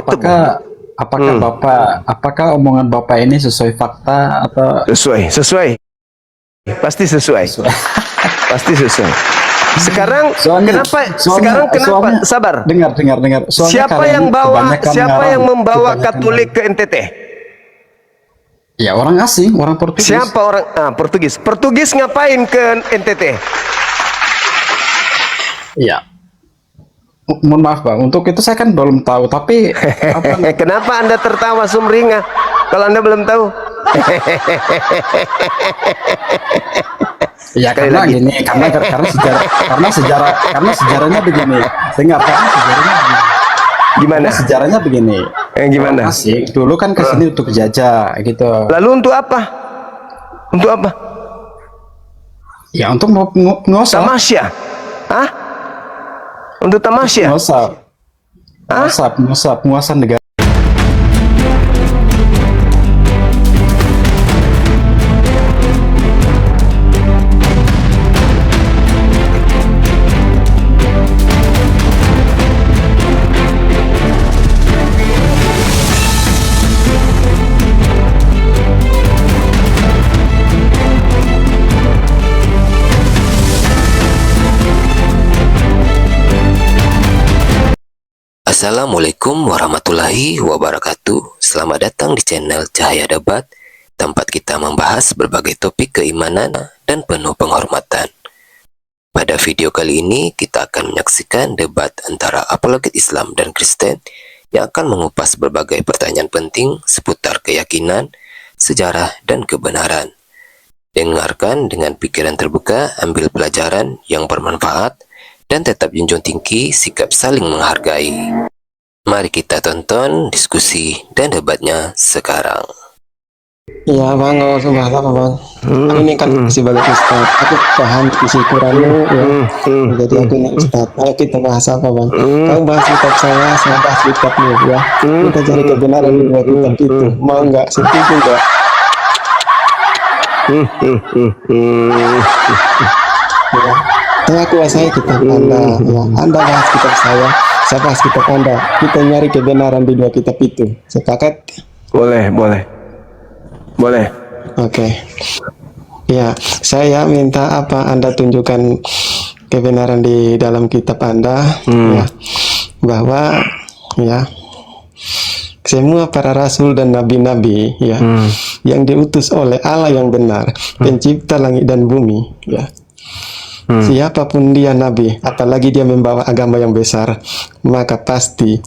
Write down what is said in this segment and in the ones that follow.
itu. Apakah apakah omongan Bapak ini sesuai fakta atau Sesuai. Pasti sesuai. Pasti sesuai. Sekarang kenapa? Sabar. Dengar. Siapa yang membawa Katolik ke NTT? Ya orang asing, orang Portugis. Siapa orang? Portugis. Portugis ngapain ke NTT? Iya. Mohon maaf Bang, untuk itu saya kan belum tahu. Tapi kenapa Anda tertawa sumringah kalau Anda belum tahu? Ya karena gini, karena sejarahnya begini. Dengar kan sejarahnya begini. Gimana? Sejarahnya begini. Gimana? Asik, dulu kan kesini untuk jajah gitu. Lalu untuk apa? Untuk apa? Ya untuk ngosok. Tamasya? Hah? Untuk tamasya? Penguasaan negara. Assalamualaikum warahmatullahi wabarakatuh. Selamat datang di channel Cahaya Debat, tempat kita membahas berbagai topik keimanan dan penuh penghormatan. Pada video kali ini kita akan menyaksikan debat antara apologet Islam dan Kristen yang akan mengupas berbagai pertanyaan penting seputar keyakinan, sejarah, dan kebenaran. Dengarkan dengan pikiran terbuka, ambil pelajaran yang bermanfaat, dan tetap junjung tinggi sikap saling menghargai. Mari kita tonton diskusi dan debatnya sekarang. Iya bang, nggak usah bahas apa bang. Ini kan sebagai ustad, aku paham isi Quranmu ya. Jadi aku ini ustad. Ayo kita bahas apa bang? Kau bahas kitab saya bahas kitabmu ya. Kita cari kebenaran di dua kitab itu. Mau nggak? Setuju nggak? Ya. Saya kuasai kitab Anda, ya. Anda bahas kitab saya bahas kitab Anda. Kita nyari kebenaran di dua kitab itu. Sepakat? Boleh. Oke. Ya, saya minta apa Anda tunjukkan kebenaran di dalam kitab Anda, ya, bahwa ya semua para rasul dan nabi-nabi ya yang diutus oleh Allah yang benar, pencipta langit dan bumi, ya. Siapapun dia nabi, apalagi dia membawa agama yang besar, maka pasti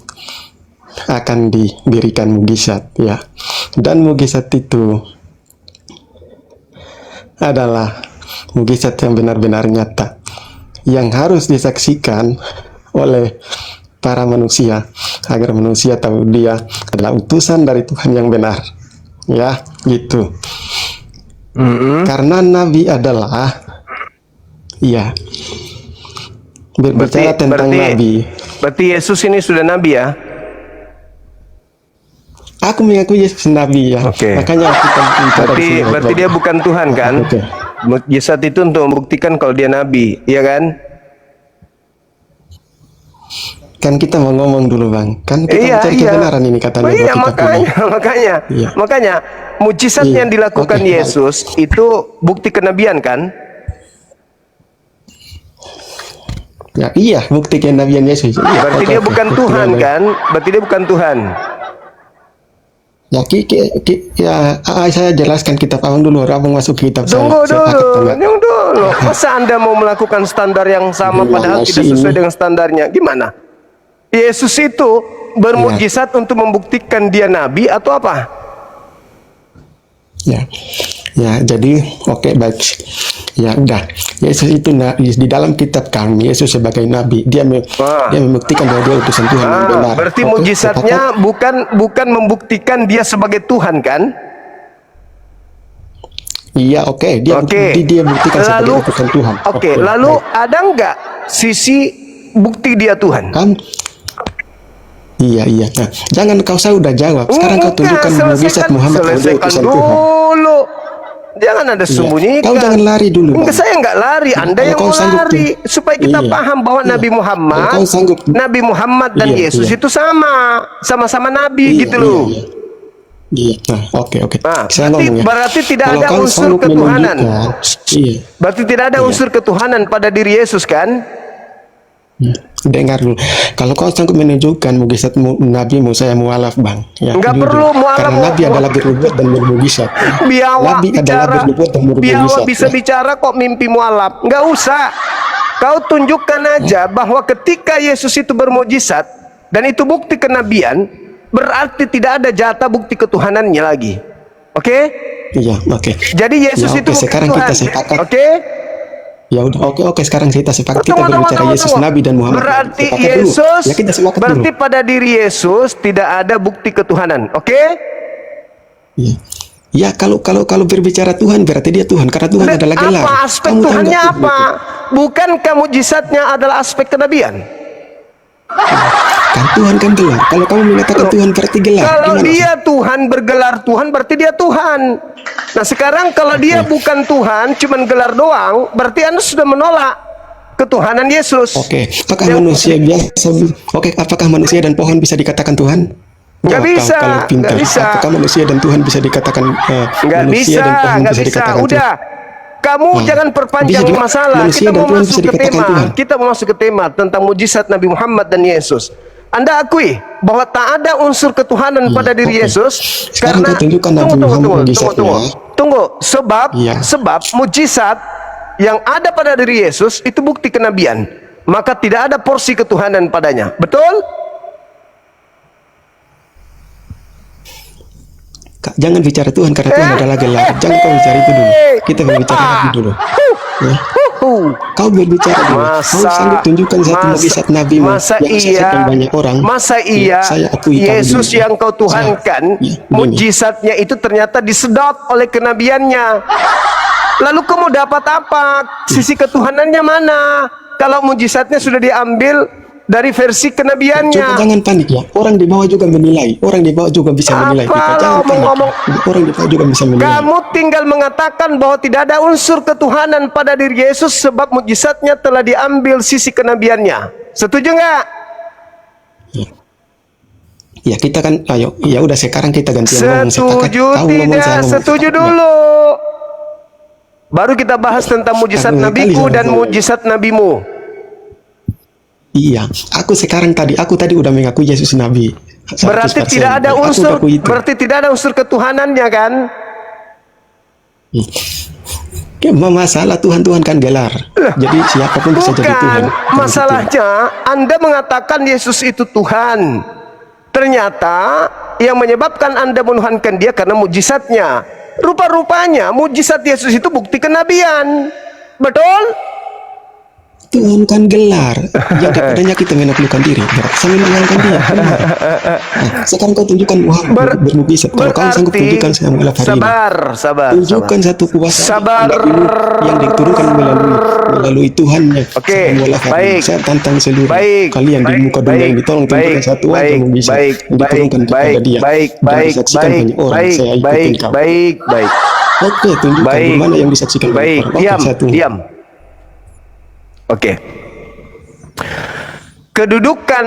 akan diberikan mukjizat, ya. Dan mukjizat itu adalah mukjizat yang benar-benar nyata, yang harus disaksikan oleh para manusia, agar manusia tahu dia adalah utusan dari Tuhan yang benar, ya, gitu. Karena nabi adalah iya, berbicara tentang nabi. Berarti Yesus ini sudah nabi ya? Aku mengaku Yesus nabi ya. Makanya kita berarti dia bukan Tuhan kan? Mukjizat itu untuk membuktikan kalau dia nabi, iya kan? Kan kita mau ngomong dulu bang. Kan kita mencari kebenaran ini katanya. Iya, makanya mukjizat yang dilakukan Yesus itu bukti kenabian kan? Ya, iya, bukti kenabian Yesus. Iya, berarti dia bukan Tuhan kan? Berarti dia bukan Tuhan. Ya, saya jelaskan kitab abang dulu. Abang masuk kitab Tunggu dulu. Masa Anda mau melakukan standar yang sama padahal tidak sesuai dengan standarnya? Gimana? Yesus itu bermukjizat untuk membuktikan dia nabi atau apa? Ya, jadi oke, baik. Ya udah, Yesus itu di dalam kitab kami, Yesus sebagai nabi, dia membuktikan bahwa dia utusan Tuhan yang benar. Berarti mukjizatnya bukan membuktikan dia sebagai Tuhan kan? Iya, dia buktikan sebagai utusan Tuhan. Lalu ada nggak sisi bukti dia Tuhan? Kan? Iya. Nah, jangan kau saya udah jawab. Sekarang kau tunjukkan mukjizat Muhammad sebagai utusan Tuhan. Jangan Anda sembunyikan. Kau jangan lari dulu, Bang. Enggak, saya enggak lari. Anda yang Kalau kau mau sanggup lari. tuh. Supaya kita Iya. paham bahwa Iya. Nabi Muhammad, Kalau kau sanggup. Nabi Muhammad dan Iya, Yesus iya. itu sama-sama Nabi gitu loh. Iya. Iya. Nah, oke. Nah, Saya berarti, ngomong ya. berarti tidak Kalau ada kau unsur sanggup ketuhanan. menunjukkan- Iya. Berarti tidak ada unsur ketuhanan pada diri Yesus kan? Dengar dulu. Kalau kau sanggup menunjukkan mukjizat Nabi Musa yang mualaf, Bang. Ya, Enggak jujur. perlu mualaf. Karena Nabi adalah bernubuat dan bermukjizat. Biawak Nabi adalah bicara, bernubuat dan bermukjizat. biawak bisa ya. bicara kok mimpi mualaf. Enggak usah. Kau tunjukkan aja bahwa ketika Yesus itu bermukjizat dan itu bukti kenabian, berarti tidak ada jatah bukti ketuhanannya lagi. Oke? Iya, oke. Jadi Yesus Ya, itu oke, bukan sekarang Tuhan. kita sepakat. Oke? Ya udah, oke. Sekarang kita sepakat kita Tunggu, berbicara Yesus, tunggu. Nabi dan Muhammad. Berarti Sepakat dulu. Yesus, Ya, kita sepakat berarti dulu. pada diri Yesus tidak ada bukti ketuhanan. Oke? Iya. Ya, kalau berbicara Tuhan berarti dia Tuhan karena Tuhan adalah gelar. Apa aspek Kamu tahu Tuhannya nggak apa? Bukankah mujizatnya adalah aspek kenabian? Kan Tuhan kan gelar. Kalau kamu mengatakan Tuhan berarti gelar. Kalau Gimana? dia Tuhan bergelar Tuhan berarti dia Tuhan. Nah sekarang kalau dia bukan Tuhan cuman gelar doang, berarti Anda sudah menolak ketuhanan Yesus. Oke, apakah Yang- manusia biasa? Oke, apakah manusia dan pohon bisa dikatakan Tuhan? Nggak Jawab kau, bisa, kalau pintar. nggak bisa. Apakah manusia dan Tuhan bisa dikatakan Nggak manusia bisa, dan pohon nggak bisa bisa. dikatakan Udah, kamu Nah, jangan perpanjang bisa juga masalah. manusia Kita dan mau Tuhan masuk bisa ke dikatakan tema. Tuhan. Kita mau masuk ke tema tentang mujizat Nabi Muhammad dan Yesus. Anda akui bahwa tak ada unsur ketuhanan pada diri oke. Yesus Sekarang karena kau tunjukkan Nabi Muhammad mujizatnya. Tunggu, sebab Iya. mujizat yang ada pada diri Yesus itu bukti kenabian. Maka tidak ada porsi ketuhanan padanya. Betul? Jangan bicara Tuhan karena Tuhan adalah gelar. Jangan kau bicara itu dulu. Kita berbicara Nabi dulu. Ya. Kau berbicara dulu. Kau sanggup tunjukkan satu mukjizat Nabi masa yang disaksikan banyak orang. Masa Ya, iya saya akui kamu Yesus dulu. yang kau tuhankan, Ya, gini. mujizatnya itu ternyata disedot oleh kenabiannya. Lalu kamu dapat apa? Sisi ketuhanannya mana? Kalau mujizatnya sudah diambil dari versi Coba kenabiannya. jangan panik ya. Orang di bawah juga menilai. Orang di bawah juga bisa menilai Apa kita. lo Jangan panik. ngomong- Orang di bawah juga bisa menilai. Kamu tinggal mengatakan bahwa tidak ada unsur ketuhanan pada diri Yesus sebab mujizatnya telah diambil sisi kenabiannya. Setuju nggak? Ya kita kan, ayo, ya udah sekarang kita gantian ngomong. Sepakat. Setuju Kau ngomong, tidak? saya ngomong. Setuju Sepakat. dulu. Baru kita bahas tentang mujizat Karena nabiku kali dan sama-sama. mujizat nabimu. Iya, aku tadi udah mengakui Yesus Nabi. 100%. Berarti tidak ada Aku unsur, akui itu. berarti tidak ada unsur ketuhanannya kan? Ya, masalah Tuhan kan gelar. Jadi siapapun bisa jadi Tuhan. Bukan, masalahnya Anda mengatakan Yesus itu Tuhan. Ternyata yang menyebabkan Anda menuhankan dia karena mujizatnya. Rupa-rupanya mujizat Yesus itu bukti kenabian. Betul? Tuhan kan gelar. Yang daripadanya kita menaklukkan diri. Berarti sama menaklukkan dia. Benar. Nah, sekarang kau tunjukkan Muhammad bermukjizat. Kalau kau sanggup tunjukkan saya mualaf hari ini. sabar. Tunjukkan satu kuasa Sabar. yang diturunkan melalui Tuhannya. Oke, Saya mualaf hari ini. baik. Saya tantang seluruh Baik. kalian di muka dunia ini. Tolong tunjukkan satu aja mukjizat yang diturunkan kepada dia. Dan disaksikan banyak orang. Saya ikutin kau. baik. Oke, tunjukkan Baik. mana yang disaksikan Baik, banyak orang. Oke, diam, saya tunggu. diam. Oke. Kedudukan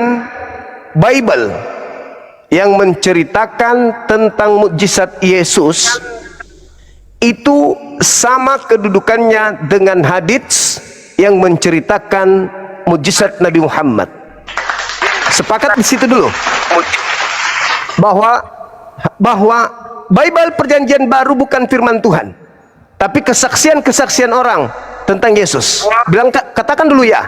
Bible yang menceritakan tentang mukjizat Yesus itu sama kedudukannya dengan hadits yang menceritakan mukjizat Nabi Muhammad. Sepakat di situ dulu. Bahwa Bible Perjanjian Baru bukan firman Tuhan, tapi kesaksian-kesaksian orang tentang Yesus. Katakan dulu ya.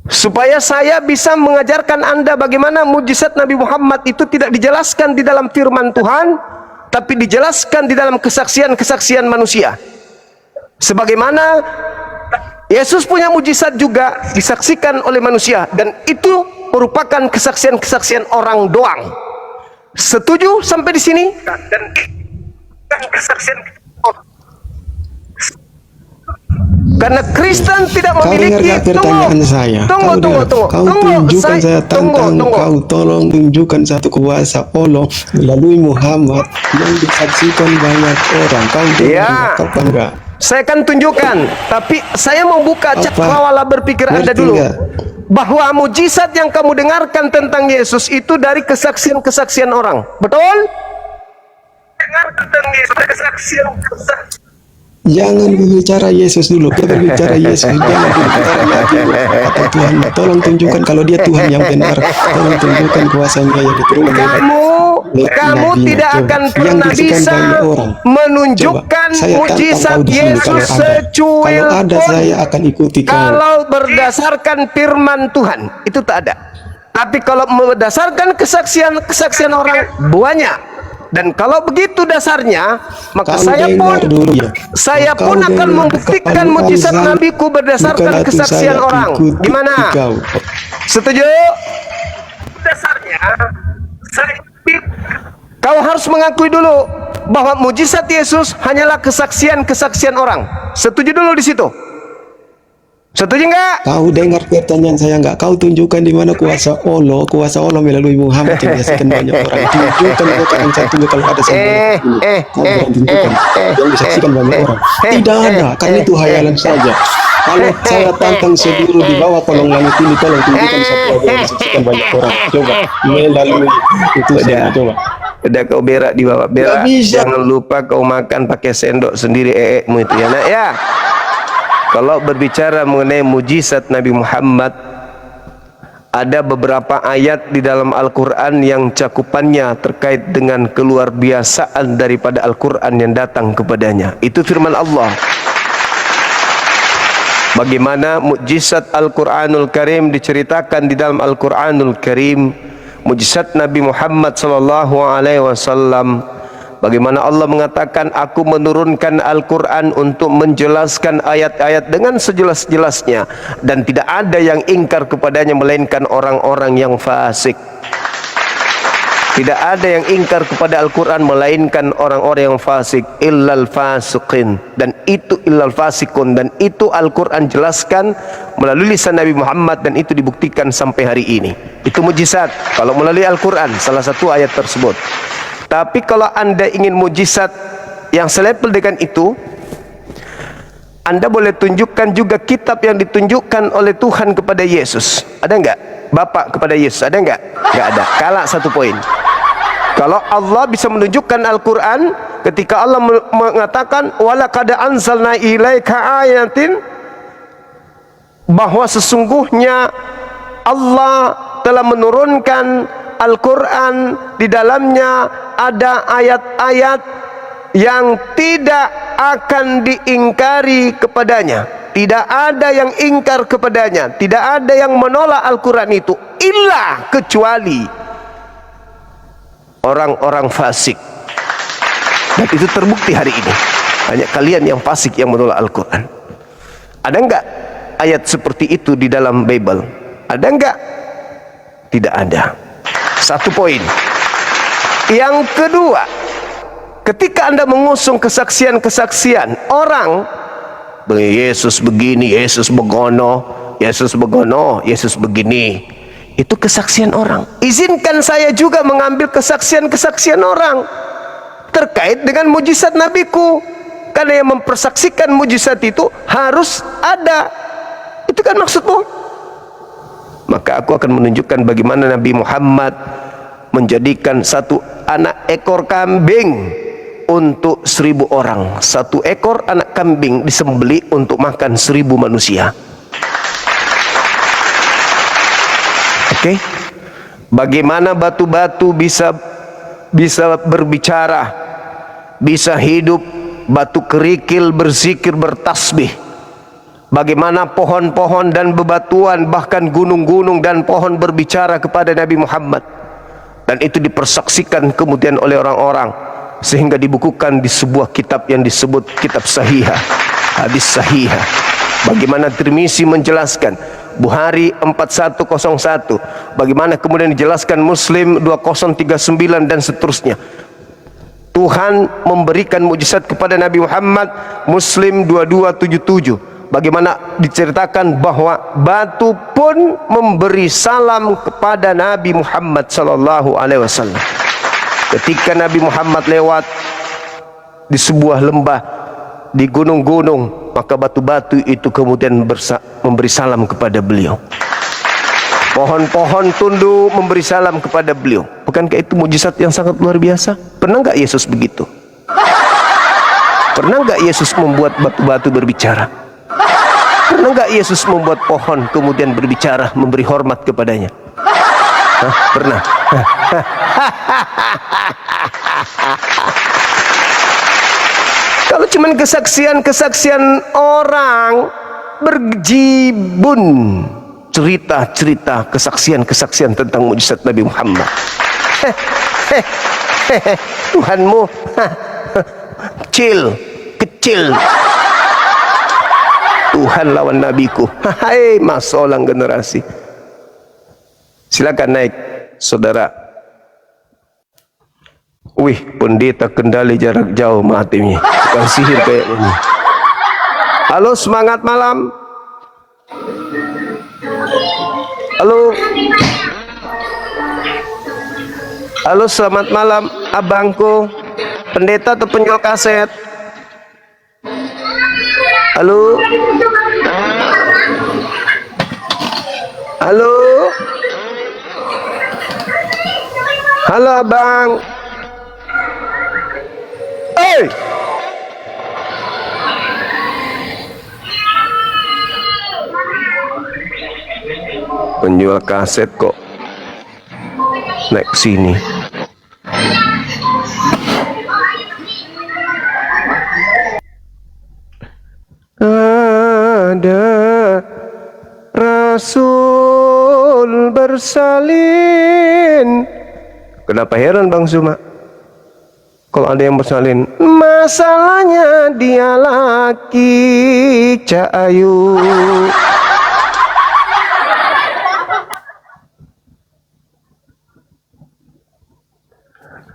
Supaya saya bisa mengajarkan Anda bagaimana mujizat Nabi Muhammad itu tidak dijelaskan di dalam firman Tuhan, tapi dijelaskan di dalam kesaksian-kesaksian manusia. Sebagaimana Yesus punya mujizat juga disaksikan oleh manusia, dan itu merupakan kesaksian-kesaksian orang doang. Setuju sampai di sini? Karena Kristen tidak Kau dengar memiliki. gak pertanyaan saya? Tunggu. Kau tunjukkan saya tantang, kau tolong tunjukkan satu kuasa Allah melalui Muhammad yang disaksikan banyak orang. Kau dengar Ya. gak? Kau kan enggak? Saya akan tunjukkan, tapi saya mau buka Apa? cakrawala berpikir Anda Ngerti dulu. nggak? Bahwa mujizat yang kamu dengarkan tentang Yesus itu dari kesaksian-kesaksian orang. Betul? Dengar tentang Yesus dari kesaksian. Jangan berbicara Yesus dulu. Kita berbicara Yesus. Jangan berbicara Nabi atau Tuhan. Tolong tunjukkan kalau dia Tuhan yang benar. Tolong tunjukkan kuasanya yang diturunkan. Kamu tidak akan pernah bisa menunjukkan mujizat Yesus secuil kalau ada pun saya akan ikuti kau. kalau berdasarkan firman Tuhan. Itu tak ada. Tapi kalau berdasarkan kesaksian orang, banyak. Dan kalau begitu dasarnya, maka Kau saya dengar pun dulu ya. saya Kau pun akan dengar. membuktikan Kalau mujizat azan, nabiku berdasarkan bukan itu kesaksian saya orang. ikuti Gimana? kau. Setuju? Dasarnya kau harus mengakui dulu bahwa mujizat Yesus hanyalah kesaksian-kesaksian orang. Setuju dulu di situ. Setuju enggak? Kau dengar pertanyaan saya enggak? Kau tunjukkan di mana kuasa Allah melalui Muhammad yang disaksikan banyak orang. Tunjukkan bukan satu kalau ada yang disaksikan banyak orang. Tidak ada, karena itu hayalan saja. Kalau saya tantang seluruh di bawah kolong langit ini, tolong tunjukkan satu yang disaksikan banyak orang. Coba melalui itu saya coba. Udah kau berak di bawah berak. Jangan lupa kau makan pakai sendok sendiri mu itu ya nak ya. Kalau berbicara mengenai mujizat Nabi Muhammad, ada beberapa ayat di dalam Al-Quran yang cakupannya terkait dengan keluar biasaan daripada Al-Quran yang datang kepadanya. Itu firman Allah. Bagaimana mujizat Al-Quranul Karim diceritakan di dalam Al-Quranul Karim, mujizat Nabi Muhammad SAW. Bagaimana Allah mengatakan, aku menurunkan Al-Quran untuk menjelaskan ayat-ayat dengan sejelas-jelasnya, dan tidak ada yang ingkar kepadanya melainkan orang-orang yang fasik. Tidak ada yang ingkar kepada Al-Quran melainkan orang-orang yang fasik. Illal fasiqin. Dan itu illal fasikun. Dan itu Al-Quran jelaskan melalui lisan Nabi Muhammad, dan itu dibuktikan sampai hari ini. Itu mujizat kalau melalui Al-Quran, salah satu ayat tersebut. Tapi kalau Anda ingin mujizat yang selevel dengan itu, Anda boleh tunjukkan juga kitab yang ditunjukkan oleh Tuhan kepada Yesus. Ada enggak? Bapak kepada Yesus, ada enggak? Enggak ada. Kalah satu poin. Kalau Allah bisa menunjukkan Al-Quran ketika Allah mengatakan walaqad anzalna ilaika ayatin, bahwa sesungguhnya Allah telah menurunkan Al-Quran, di dalamnya ada ayat-ayat yang tidak akan diingkari kepadanya. Tidak ada yang ingkar kepadanya, tidak ada yang menolak Al-Quran itu, illa kecuali orang-orang fasik. Dan itu terbukti hari ini. Hanya kalian yang fasik yang menolak Al-Quran. Ada enggak ayat seperti itu di dalam Bible? Ada enggak? Tidak ada. Satu poin. Yang kedua, ketika Anda mengusung kesaksian-kesaksian orang, Yesus begini, Yesus begono, Yesus begono, Yesus begini, itu kesaksian orang. Izinkan saya juga mengambil kesaksian-kesaksian orang terkait dengan mujizat nabiku, karena yang mempersaksikan mujizat itu harus ada. Itu kan maksudmu. Maka aku akan menunjukkan bagaimana Nabi Muhammad menjadikan satu anak ekor kambing untuk 1000 orang. Satu ekor anak kambing disembelih untuk makan 1000 manusia. Oke? Bagaimana batu-batu bisa berbicara, bisa hidup, batu kerikil berzikir, bertasbih. Bagaimana pohon-pohon dan bebatuan, bahkan gunung-gunung dan pohon berbicara kepada Nabi Muhammad. Dan itu dipersaksikan kemudian oleh orang-orang, sehingga dibukukan di sebuah kitab yang disebut kitab sahihah, hadis sahihah. Bagaimana Tirmizi menjelaskan, Bukhari 4101, bagaimana kemudian dijelaskan Muslim 2039 dan seterusnya. Tuhan memberikan mujizat kepada Nabi Muhammad, Muslim 2277. Bagaimana diceritakan bahwa batu pun memberi salam kepada Nabi Muhammad sallallahu alaihi wasallam. Ketika Nabi Muhammad lewat di sebuah lembah, di gunung-gunung, maka batu-batu itu kemudian memberi salam kepada beliau. Pohon-pohon tunduk memberi salam kepada beliau. Bukankah itu mujizat yang sangat luar biasa? Pernah nggak Yesus begitu? Pernah nggak Yesus membuat batu-batu berbicara? Pernah nggak Yesus membuat pohon kemudian berbicara, memberi hormat kepadanya? Hah? Pernah? Kalau cuman kesaksian orang berjibun cerita-cerita kesaksian tentang mujizat Nabi Muhammad. Tuhanmu kecil. Tuhan lawan nabiku. Hai, masolang generasi. Silakan naik, saudara. Wih, pendeta kendali jarak jauh matinya. Bukan sihir kayak ini. Halo, semangat malam. Halo. Halo, selamat malam, abangku. Pendeta atau penjual kaset? Halo. Halo. Halo, abang. Hey. Penjual kaset kok naik ke sini. Ada Rasul bersalin. Kenapa heran Bang Suma? Kalau ada yang bersalin, masalahnya dia laki Cahayu.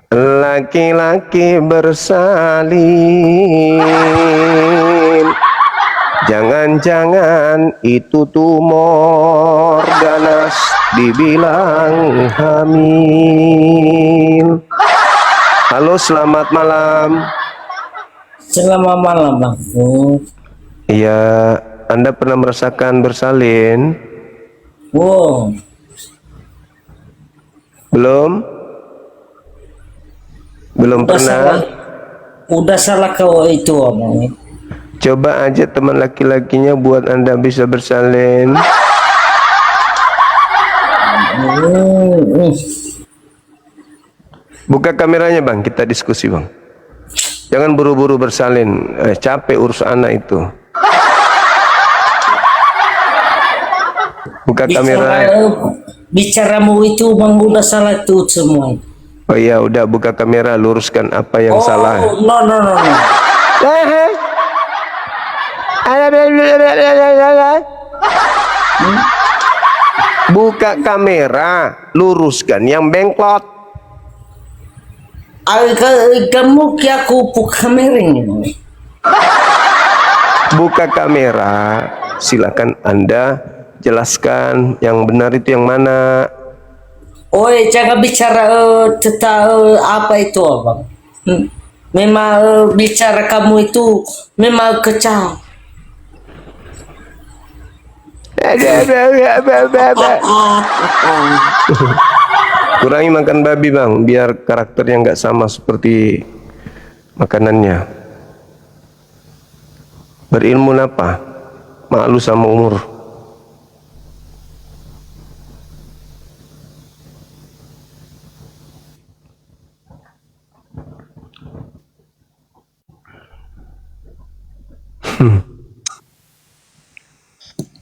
Laki-laki bersalin, jangan-jangan itu tumor ganas, dibilang hamil. Halo, selamat malam. Selamat malam, Bang. Iya, Anda pernah merasakan bersalin? Wow. Belum? Belum pernah? Udah salah kau itu, Bang. Coba aja teman laki-lakinya buat Anda bisa bersalin. Buka kameranya Bang, kita diskusi Bang. Jangan buru-buru bersalin, capek urus anak itu. Buka kamera. Bicaramu itu Bang udah salah itu semua. Oh iya, udah buka kamera, luruskan apa yang salah. No. Buka kamera, luruskan yang bengklot. Kamu kaya aku buka kamera ini. Buka kamera, silakan Anda jelaskan yang benar itu yang mana. Oi, jangan bicara tentang apa itu, Bang. Memang bicara kamu itu memang kecil. Kurangi makan babi Bang, biar karakternya nggak sama seperti makanannya. Berilmu apa? Malu sama umur.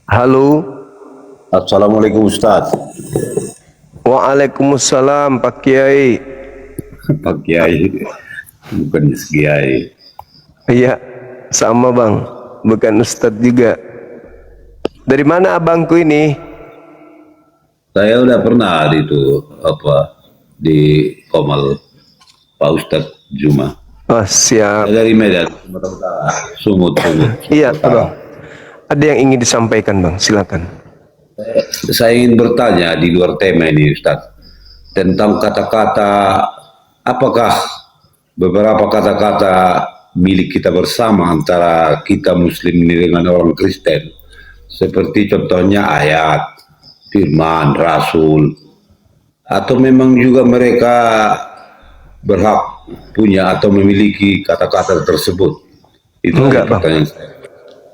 Halo. Assalamualaikum Ustaz. Waalaikumsalam Pak Kiai. Pak Kiai, bukan Kiai. Iya, sama Bang, bukan Ustadz juga. Dari mana abangku ini? Saya udah pernah di Komal Pak Ustadz Juma. Oh, siap. Saya dari Medan, Sumatera Utara. Sumut. Iya, Abang. Ada yang ingin disampaikan, Bang? Silakan. Saya ingin bertanya di luar tema ini, Ustaz, tentang kata-kata, apakah beberapa kata-kata milik kita bersama antara kita Muslim ini dengan orang Kristen, seperti contohnya ayat, firman, rasul, atau memang juga mereka berhak punya atau memiliki kata-kata tersebut? Itu Enggak, Bang. pertanyaan saya.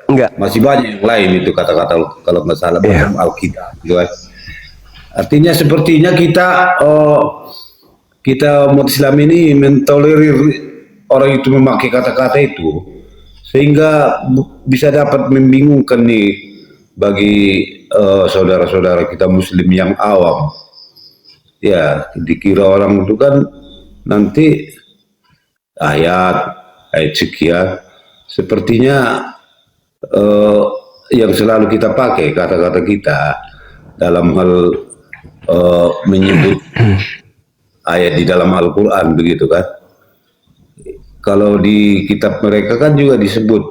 Enggak. Masih banyak yang lain itu kata-kata kalau nggak salah dalam Alkitab, gitu kan. Artinya sepertinya kita umat Islam ini mentolerir orang itu memakai kata-kata itu, sehingga bisa dapat membingungkan nih bagi saudara-saudara kita Muslim yang awam. Ya, dikira orang itu kan nanti ayat sekian, sepertinya yang selalu kita pakai kata-kata kita dalam hal menyebut ayat di dalam Al-Quran, begitu kan. Kalau di kitab mereka kan juga disebut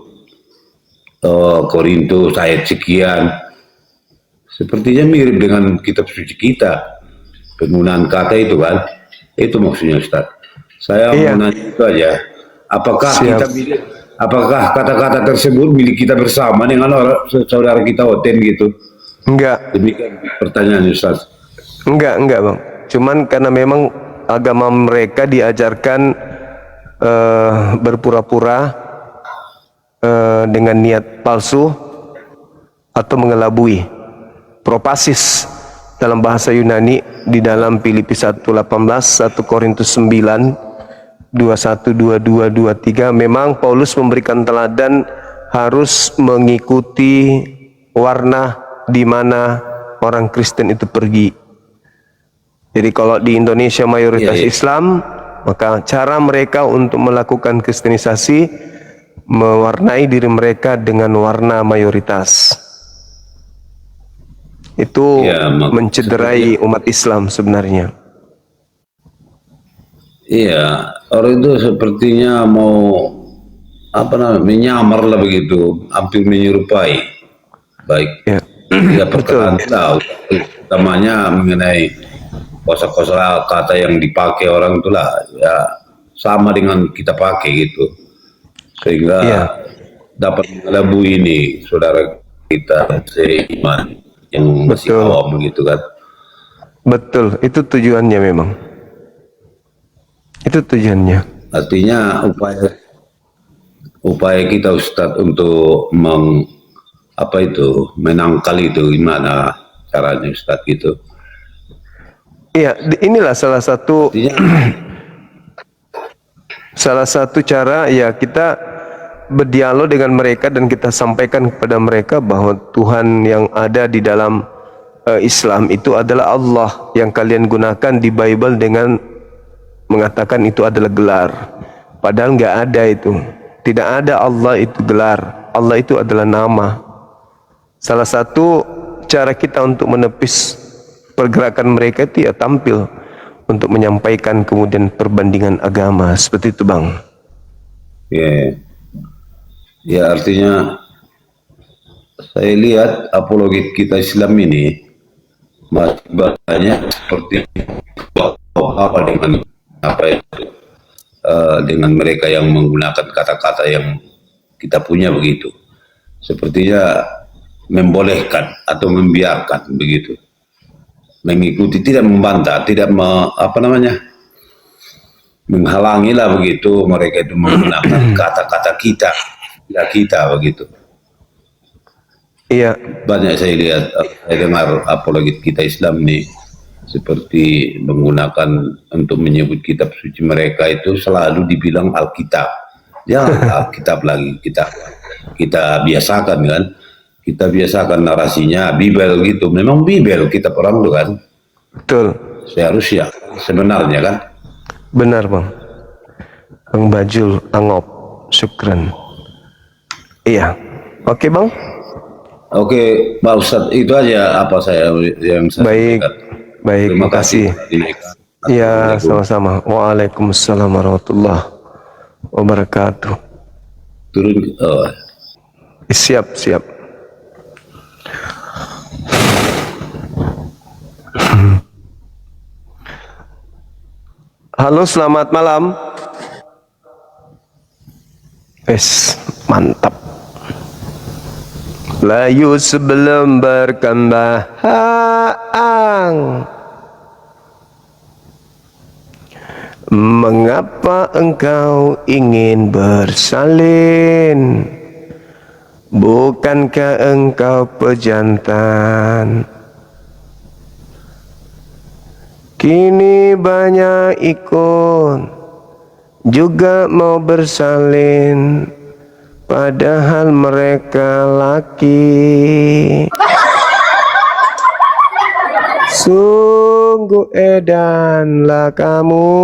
Korintus ayat sekian, sepertinya mirip dengan kitab suci kita, penggunaan kata itu kan. Itu maksudnya, Ustaz. Saya mau nanya itu aja, apakah apakah kata-kata tersebut milik kita bersama dengan saudara kita Oten gitu? Enggak. Demikian pertanyaan, Ustaz. Enggak, Bang. Cuman karena memang agama mereka diajarkan berpura-pura dengan niat palsu atau mengelabui. Propasis dalam bahasa Yunani di dalam Filipi 1:18, 1 Korintus 9, 21, 22, 23, memang Paulus memberikan teladan harus mengikuti warna di mana orang Kristen itu pergi. Jadi kalau di Indonesia mayoritas Islam, maka cara mereka untuk melakukan kristenisasi mewarnai diri mereka dengan warna mayoritas. Itu mencederai umat Islam sebenarnya. Iya, orang itu sepertinya mau menyamar lah begitu, hampir menyerupai. Baik, tidak perkenalan tahu, utamanya mengenai kosa-kosa kata yang dipakai orang itulah, ya sama dengan kita pakai gitu, sehingga dapat mengelabui ini saudara kita seiman yang masih awam begitu kan. Betul, itu tujuannya memang. Itu tujuannya. Artinya upaya kita, Ustadz, untuk menangkal itu gimana caranya, Ustadz, gitu? Iya, inilah salah satu salah satu cara ya kita berdialog dengan mereka dan kita sampaikan kepada mereka bahwa Tuhan yang ada di dalam Islam itu adalah Allah yang kalian gunakan di Bible dengan mengatakan itu adalah gelar. Padahal nggak ada itu. Tidak ada Allah itu gelar. Allah itu adalah nama. Salah satu cara kita untuk menepis pergerakan mereka itu ya tampil untuk menyampaikan kemudian perbandingan agama. Seperti itu, Bang. Ya, artinya saya lihat apologet kita Islam ini masih banyak seperti apa dengan mereka yang menggunakan kata-kata yang kita punya begitu, sepertinya membolehkan atau membiarkan begitu, mengikuti, tidak membantah, tidak menghalangi lah begitu mereka itu menggunakan kata-kata kita begitu. Iya. Banyak saya lihat, saya dengar apologet kita Islam ini seperti menggunakan untuk menyebut kitab suci mereka itu selalu dibilang Alkitab. Jangan Alkitab lagi, kita biasakan kan, kita biasakan narasinya Bibel gitu. Memang Bibel kitab orang itu kan. Betul. Seharusnya sebenarnya kan. Benar, Bang. Bang Bajul Angop, syukran. Iya. Oke, Bang. Oke, Pak Ustadz, itu aja apa yang saya sampaikan. Baik, terima kasih. Iya, sama-sama. Waalaikumsalam warahmatullahi wabarakatuh. Turun. Siap. Halo, selamat malam. Mantap. Layu sebelum berkembang. Mengapa engkau ingin bersalin? Bukankah engkau pejantan? Kini banyak ikut juga mau bersalin, padahal mereka laki. Sungguh edanlah kamu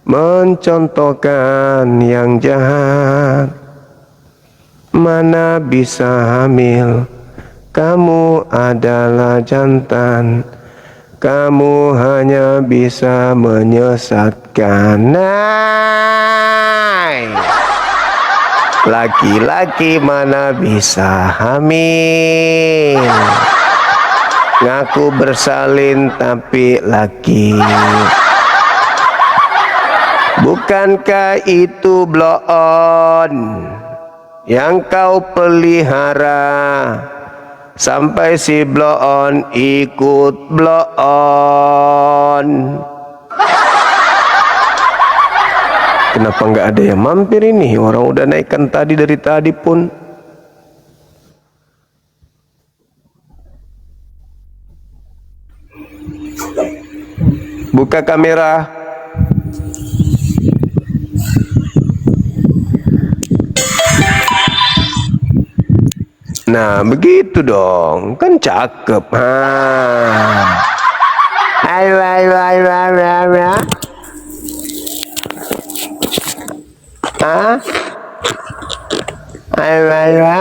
mencontohkan yang jahat. Mana bisa hamil, kamu adalah jantan. Kamu hanya bisa menyesatkan. Laki-laki mana bisa hamil, ngaku bersalin tapi laki. Bukankah itu blow on yang kau pelihara, sampai si blow on ikut blow on? Kenapa nggak ada yang mampir ini? Orang udah naikkan tadi, dari tadi pun. Buka kamera. Nah, begitu dong. Kan cakep. Ayo. Ayo.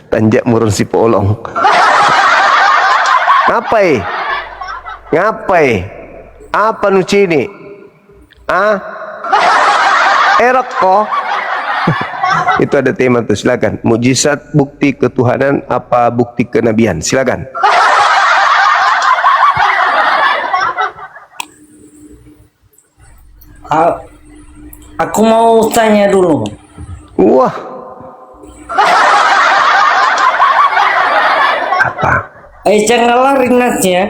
Tanjak murun si polong. Ngapai? Apa nu cini? Erok kok. Itu ada tema tuh, silakan. Mujizat bukti ketuhanan apa bukti kenabian? Silakan. Aku mau tanya dulu. Wah. Apa? Jangan lari nanti ya.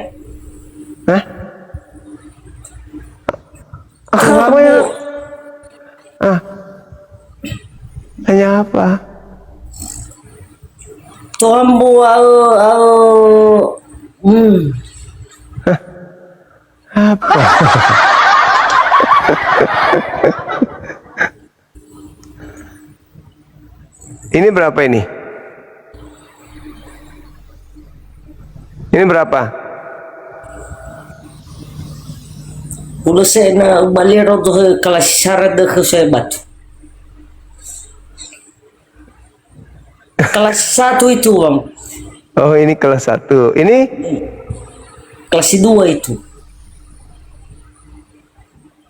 Apa ya? Tanya apa? Tuhan Apa? Ini berapa ini? Ini berapa? udah saya na balik tuh kelas syarat deh saya batu. Kelas 1 itu bang. Oh, ini kelas 1. Ini Kelas 2 itu.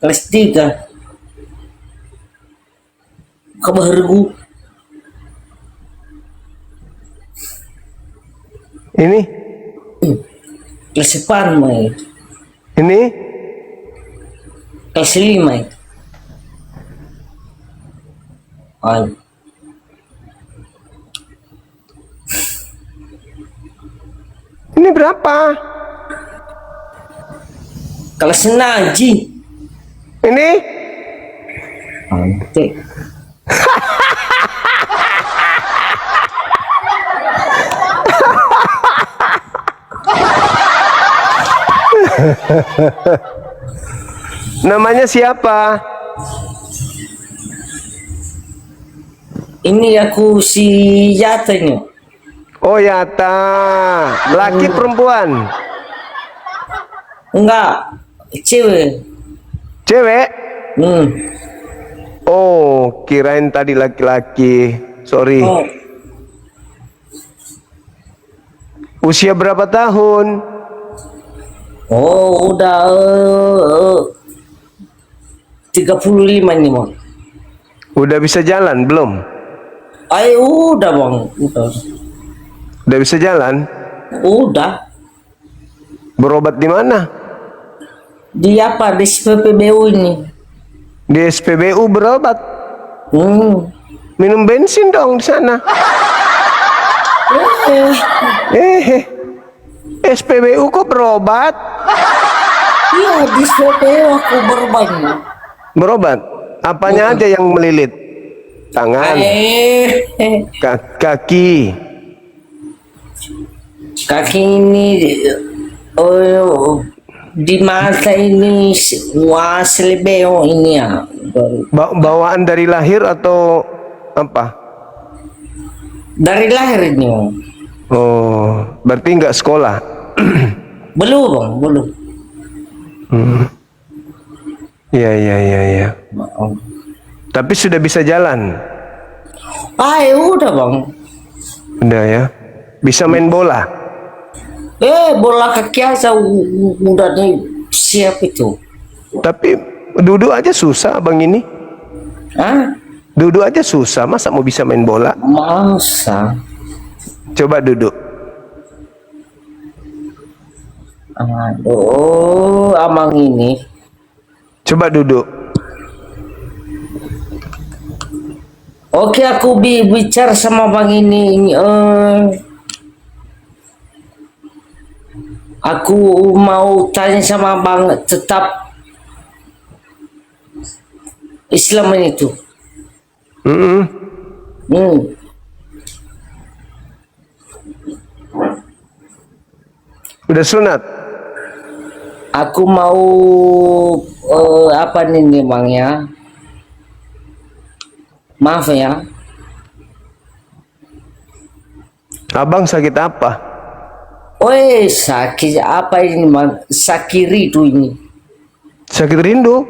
Kelas 3. Kabargu. Ini Kelas 4 mah. Ini Kelas 5 itu. Ay. Ini berapa? Kelas Naji. Ini Ante. namanya siapa? Ini aku si Yatanya. Oh, Yata. Laki perempuan? Enggak, cewek. Cewek? Hmm. Oh, kirain tadi laki-laki. Sorry. Oh, Usia berapa tahun? oh udah 35 nih bang. Udah bisa jalan belum? Udah bang, udah. Udah bisa jalan? Udah. Berobat di mana? Di apa? Di PPBU ini. Di SPBU berobat. Minum bensin dong di sana. SPBU kok berobat? Iya, di PPBU aku berobat. Berobat? Apanya aja yang melilit? Tangan, kaki. Kaki ini, di mata ini, selebeo ini ya. Bawaan dari lahir atau apa? Dari lahir ini bang. Oh, berarti nggak sekolah? Belum bang, belum. Iya. Tapi sudah bisa jalan? Udah bang. Udah ya. Bisa main bola? Bola kaki aja udah nih siap itu. Tapi duduk aja susah bang ini. Duduk aja susah, masa mau bisa main bola? Masa? Coba duduk. Aduh, amang ini. Coba duduk. Oke, aku bicara sama bang ini. Aku mau tanya sama bang, tetap Islam itu. Udah sunat? Aku mau apa nih bang ya? Maaf ya. Abang sakit apa? Sakit apa ini bang? Sakit rindu ini. Sakit rindu?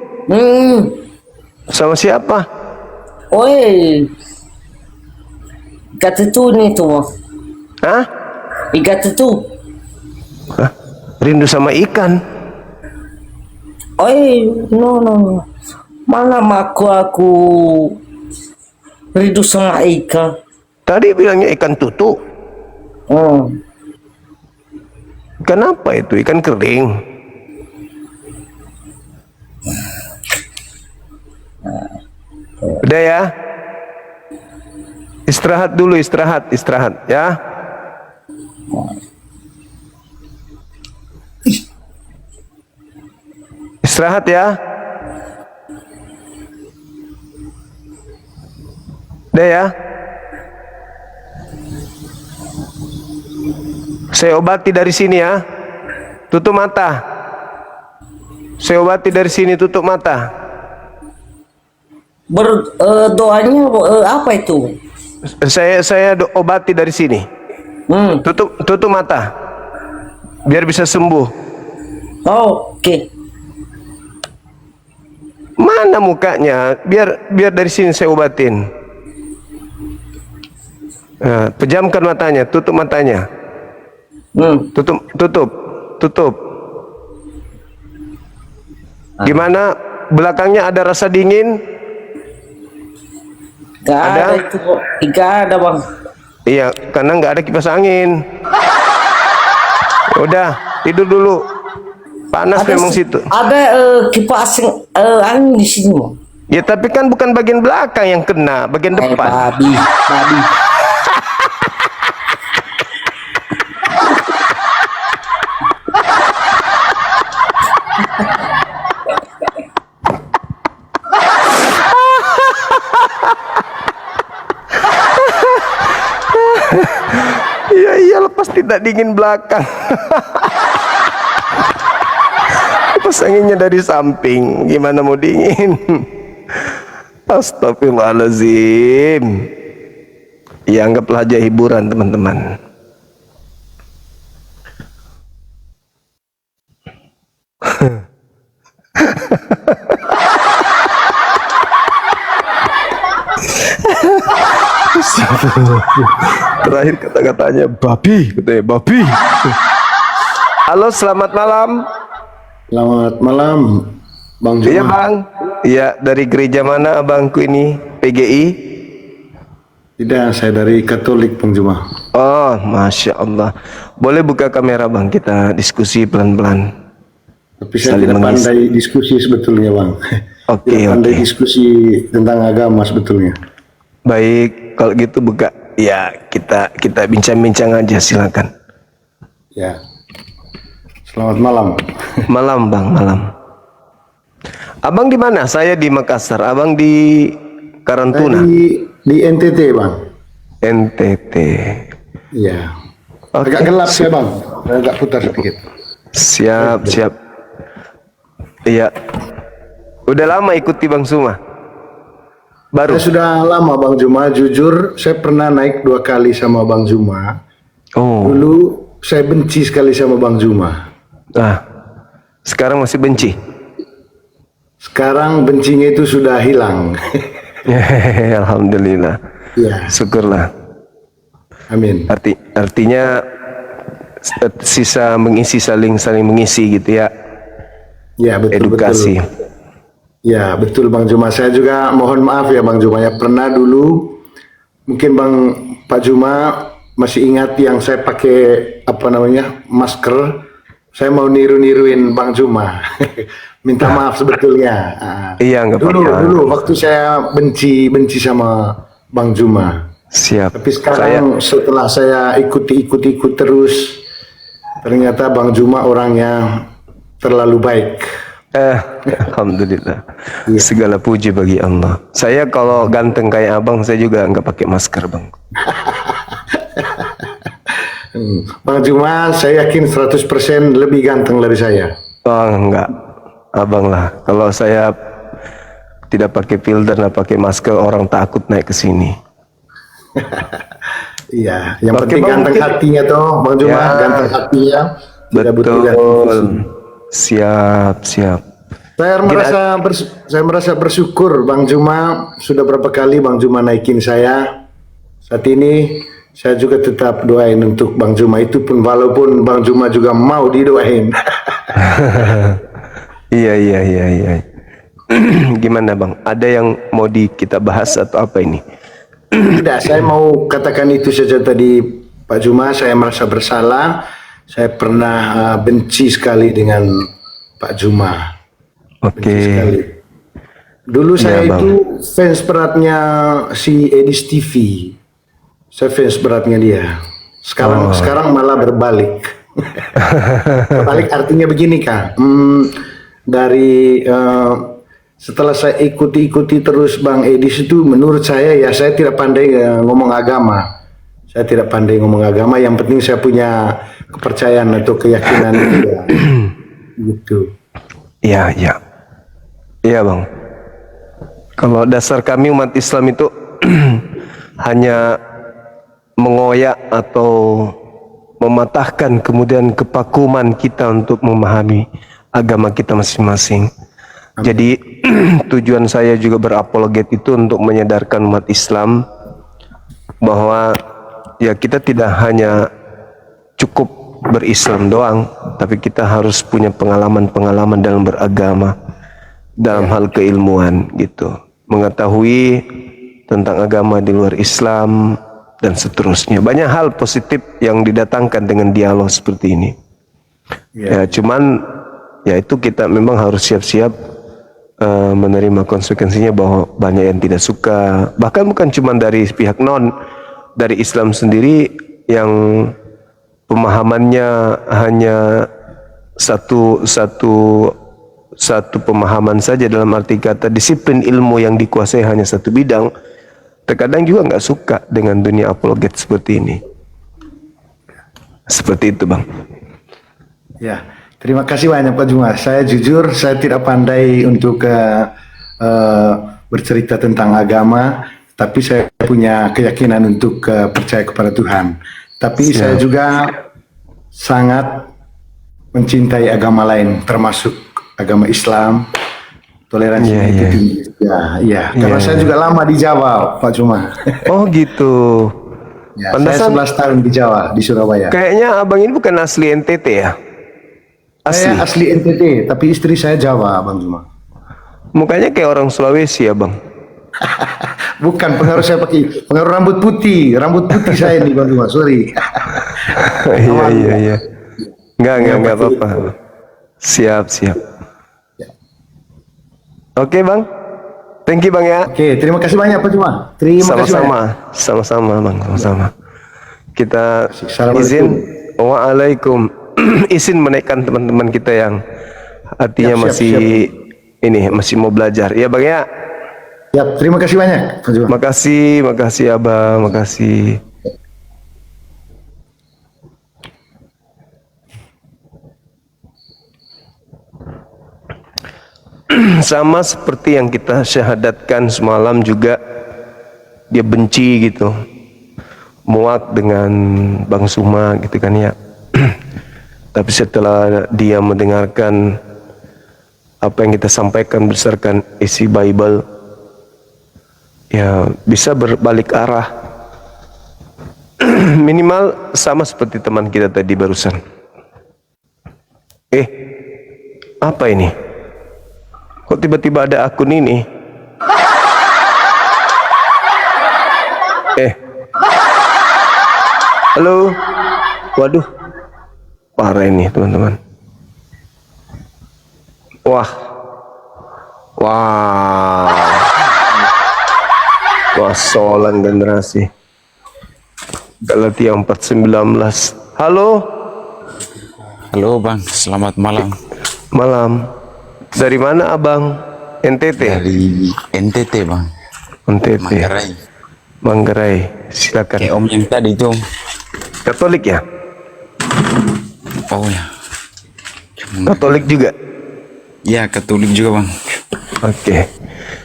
Sama siapa? Kata tuh nih tuh. Hah? Kata tuh. Rindu sama ikan? No. Mana aku rindu sama ikan. Tadi bilangnya ikan tutu. Ikan apa itu? Ikan kering. Udah ya. Istirahat dulu, istirahat ya. Istirahat ya. Udah ya. Saya obati dari sini ya. Tutup mata. Saya obati dari sini, tutup mata. Doanya apa itu? Saya obati dari sini. Tutup mata. Biar bisa sembuh. Oke. Mana mukanya? Biar dari sini saya obatin. Pejamkan matanya, tutup matanya. Tutup. Gimana? Belakangnya ada rasa dingin? Gak ada itu kok. Gak ada bang. Iya, karena nggak ada kipas angin. Udah, tidur dulu. Panas memang situ. Ada kipas angin di sini bang. Ya tapi kan bukan bagian belakang yang kena, bagian depan. Babi. Iya lepas tidak dingin belakang. Lepas anginnya dari samping, gimana mau dingin? Astagfirullahaladzim. Ya anggaplah aja hiburan teman-teman. Terakhir kata-katanya babi, katanya babi. Halo, selamat malam. Selamat malam, Bang Juma. Iya bang, Ya, dari gereja mana abangku ini? PGI? Tidak, saya dari Katolik Bang Juma. Oh, Masya Allah. Boleh buka kamera bang, kita diskusi pelan-pelan. Tapi saya Saling tidak mengisi. pandai diskusi sebetulnya Bang. Oke, Tidak pandai oke. diskusi tentang agama sebetulnya. Baik, kalau gitu buka. Ya, kita bincang-bincang aja, silakan. Ya. Selamat malam. Malam bang, malam. Abang di mana? Saya di Makassar. Abang di Saya Karantuna, di NTT Bang. NTT. Iya. Oke, Agak gelap ya Bang. Saya agak putar sedikit. Siap, siap. Iya. Udah lama ikuti Bang Suma? Baru? Saya sudah lama Bang Juma. Jujur, saya pernah naik 2 kali sama Bang Juma. Oh, Dulu saya benci sekali sama Bang Juma. nah. Sekarang masih benci? Sekarang bencinya itu sudah hilang. Alhamdulillah. Ya, Syukurlah. amin. Artinya sisa mengisi, saling mengisi gitu ya. Ya, betul Edukasi. betul. Ya, betul Bang Juma. Saya juga mohon maaf ya Bang Juma ya. Pernah dulu mungkin Pak Juma masih ingat yang saya pakai apa namanya? Masker. Saya mau niru-niruin Bang Juma. Minta maaf sebetulnya. Iya, nggak apa-apa. Dulu waktu saya benci sama Bang Juma. Siap. Tapi sekarang setelah saya ikut terus, ternyata Bang Juma orangnya terlalu baik. Alhamdulillah. Segala puji bagi Allah. Saya kalau ganteng kayak abang, saya juga nggak pakai masker bang. Bang Juma, saya yakin 100% lebih ganteng dari saya. Oh enggak, abang lah. Kalau saya tidak pakai filter, nggak pakai masker, orang takut naik ke sini. Iya, yang Oke, penting Bang, ganteng mungkin- hatinya toh, Bang Juma, Ya. ganteng hatinya. Tidak butuh ganteng Betul. fisik. Siap, siap. Saya merasa bersyukur Bang Juma, sudah berapa kali Bang Juma naikin saya. Saat ini saya juga tetap doain untuk Bang Juma, itu pun walaupun Bang Juma juga mau didoain. Iya. Gimana bang? Ada yang mau kita bahas atau apa ini? Tidak, saya mau katakan itu saja tadi Pak Juma. Saya merasa bersalah. Saya pernah benci sekali dengan Pak Juma. Oke. Sekali. Dulu saya Bang. itu fans beratnya si Edis TV. Saya fans beratnya dia. Sekarang malah berbalik. Berbalik artinya begini Kak. Dari setelah saya ikuti terus Bang Edis itu, menurut saya ya saya tidak pandai ngomong agama. Saya tidak pandai ngomong agama. Yang penting saya punya kepercayaan atau keyakinan itu ya. Gitu. Iya bang. Kalau dasar kami umat Islam itu hanya mengoyak atau mematahkan kemudian kepakuman kita untuk memahami agama kita masing-masing. Jadi tujuan saya juga berapologet itu untuk menyadarkan umat Islam bahwa ya kita tidak hanya cukup berislam doang, tapi kita harus punya pengalaman-pengalaman dalam beragama, dalam hal keilmuan gitu, mengetahui tentang agama di luar Islam dan seterusnya. Banyak hal positif yang didatangkan dengan dialog seperti ini. Ya, cuman ya itu kita memang harus siap-siap menerima konsekuensinya, bahwa banyak yang tidak suka, bahkan bukan cuma dari pihak dari Islam sendiri yang pemahamannya hanya satu pemahaman saja, dalam arti kata disiplin ilmu yang dikuasai hanya satu bidang. Terkadang juga nggak suka dengan dunia apologet seperti ini. Seperti itu bang. Ya, terima kasih banyak Pak Juma. Saya jujur, saya tidak pandai untuk bercerita tentang agama, tapi saya punya keyakinan untuk percaya kepada Tuhan. Tapi saya juga sangat mencintai agama lain, termasuk agama Islam. Toleransi itu tinggi. Karena saya juga lama di Jawa, Pak Juma. Oh gitu. Ya, Pantesan- saya 11 tahun di Jawa, di Surabaya. Kayaknya abang ini bukan asli NTT ya? Saya asli NTT, tapi istri saya Jawa, Bang Juma. Mukanya kayak orang Sulawesi ya bang. Bukan, pengaruh saya pakai pengaruh rambut putih saya nih Bang Juma, sorry. Iya. Enggak apa-apa. Siap. Oke bang, thank you bang ya. Oke, terima kasih banyak Pak Juma. Terima kasih banyak. Sama-sama bang, sama-sama. Kita Assalamualaikum. izin, waalaikum, izin menaikkan teman-teman kita yang artinya masih mau belajar. Ya bang ya. Ya, terima kasih banyak Pak Juma. Makasih abang, makasih. Sama seperti yang kita syahadatkan semalam juga, dia benci gitu, muak dengan Bang Suma gitu kan ya. Tapi setelah dia mendengarkan apa yang kita sampaikan berdasarkan isi Bible, ya bisa berbalik arah. Minimal sama seperti teman kita tadi barusan. Apa ini? Kok tiba-tiba ada akun ini? Halo? Waduh, parah ini teman-teman. Wah, soalan generasi. Galatia 4:19. Halo? Halo Bang, selamat malam. Malam. Dari mana abang? NTT? Dari NTT Bang, NTT. Manggarai. Silakan. Kayak Om yang tadi itu. Katolik ya? Oh ya. Katolik juga? Ya, Katolik juga Bang. Oke.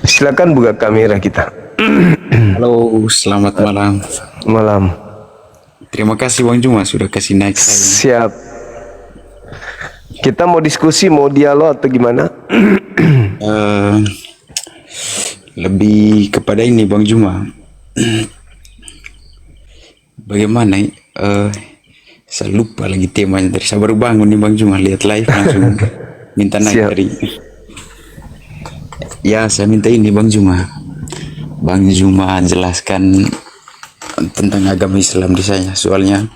Silakan buka kamera kita. Halo, selamat malam. Malam. Terima kasih Bang Juma sudah kasih naik saya. Siap. Kita mau diskusi, mau dialog atau gimana? Lebih kepada ini Bang Juma. Bagaimana? Saya lupa lagi temanya dari saya baru bangun nih Bang Juma, lihat live langsung minta naik Siap. dari. Ya, saya minta ini Bang Juma. Bang Juma jelaskan tentang agama Islam di saya. Soalnya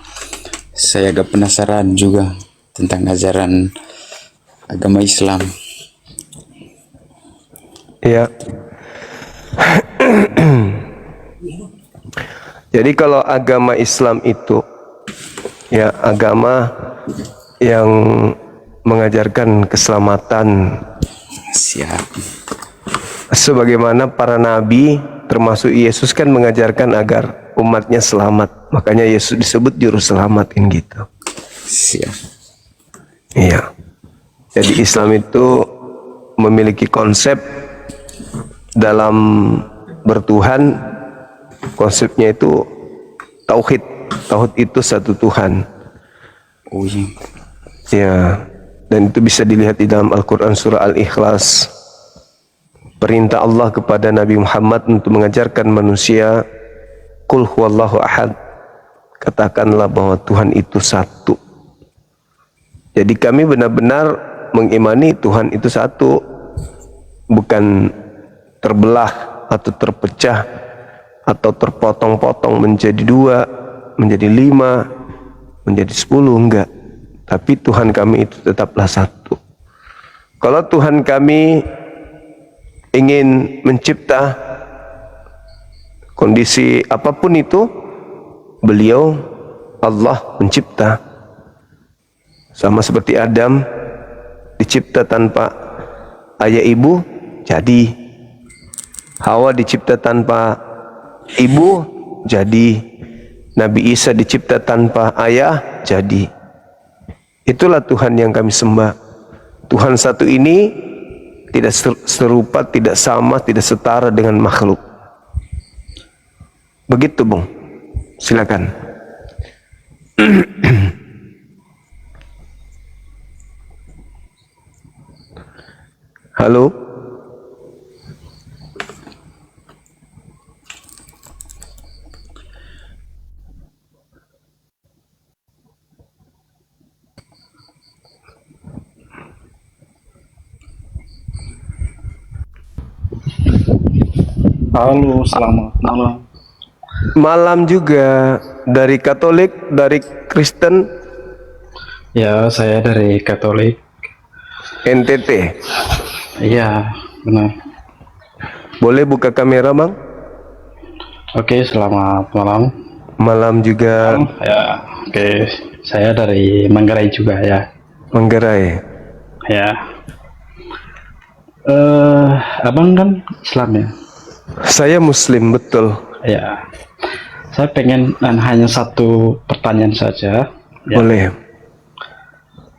saya agak penasaran juga tentang ajaran agama Islam. Ya. Jadi kalau agama Islam itu ya agama yang mengajarkan keselamatan, Siap. sebagaimana para nabi termasuk Yesus kan mengajarkan agar umatnya selamat. Makanya Yesus disebut juru selamat kan gitu. Siap. Iya. Jadi Islam itu memiliki konsep dalam bertuhan, konsepnya itu tauhid. Tauhid itu satu Tuhan. Oh iya. Ya, dan itu bisa dilihat di dalam Al-Quran surah Al-Ikhlas. Perintah Allah kepada Nabi Muhammad untuk mengajarkan manusia, Qul huwallahu ahad. Katakanlah bahwa Tuhan itu satu. Jadi kami benar-benar mengimani Tuhan itu satu, bukan terbelah atau terpecah atau terpotong-potong menjadi 2, menjadi 5, menjadi 10, enggak. Tapi Tuhan kami itu tetaplah satu. Kalau Tuhan kami ingin mencipta kondisi apapun itu, beliau Allah mencipta. Sama seperti Adam dicipta tanpa ayah ibu, jadi. Hawa dicipta tanpa ibu, jadi. Nabi Isa dicipta tanpa ayah, jadi. Itulah Tuhan yang kami sembah. Tuhan satu ini tidak serupa, tidak sama, tidak setara dengan makhluk. Begitu, Bung. Silakan. Halo. Halo, selamat malam. Malam juga. Dari Katolik, dari Kristen, Ya, saya dari Katolik. NTT. Iya, benar. Boleh buka kamera, Bang? Oke, selamat malam. Malam juga. Ya, oke. Saya dari Manggarai juga ya. Manggarai. Ya. Abang kan Islam ya? Saya Muslim, betul. Ya. Saya pengen hanya satu pertanyaan saja. Ya. Boleh.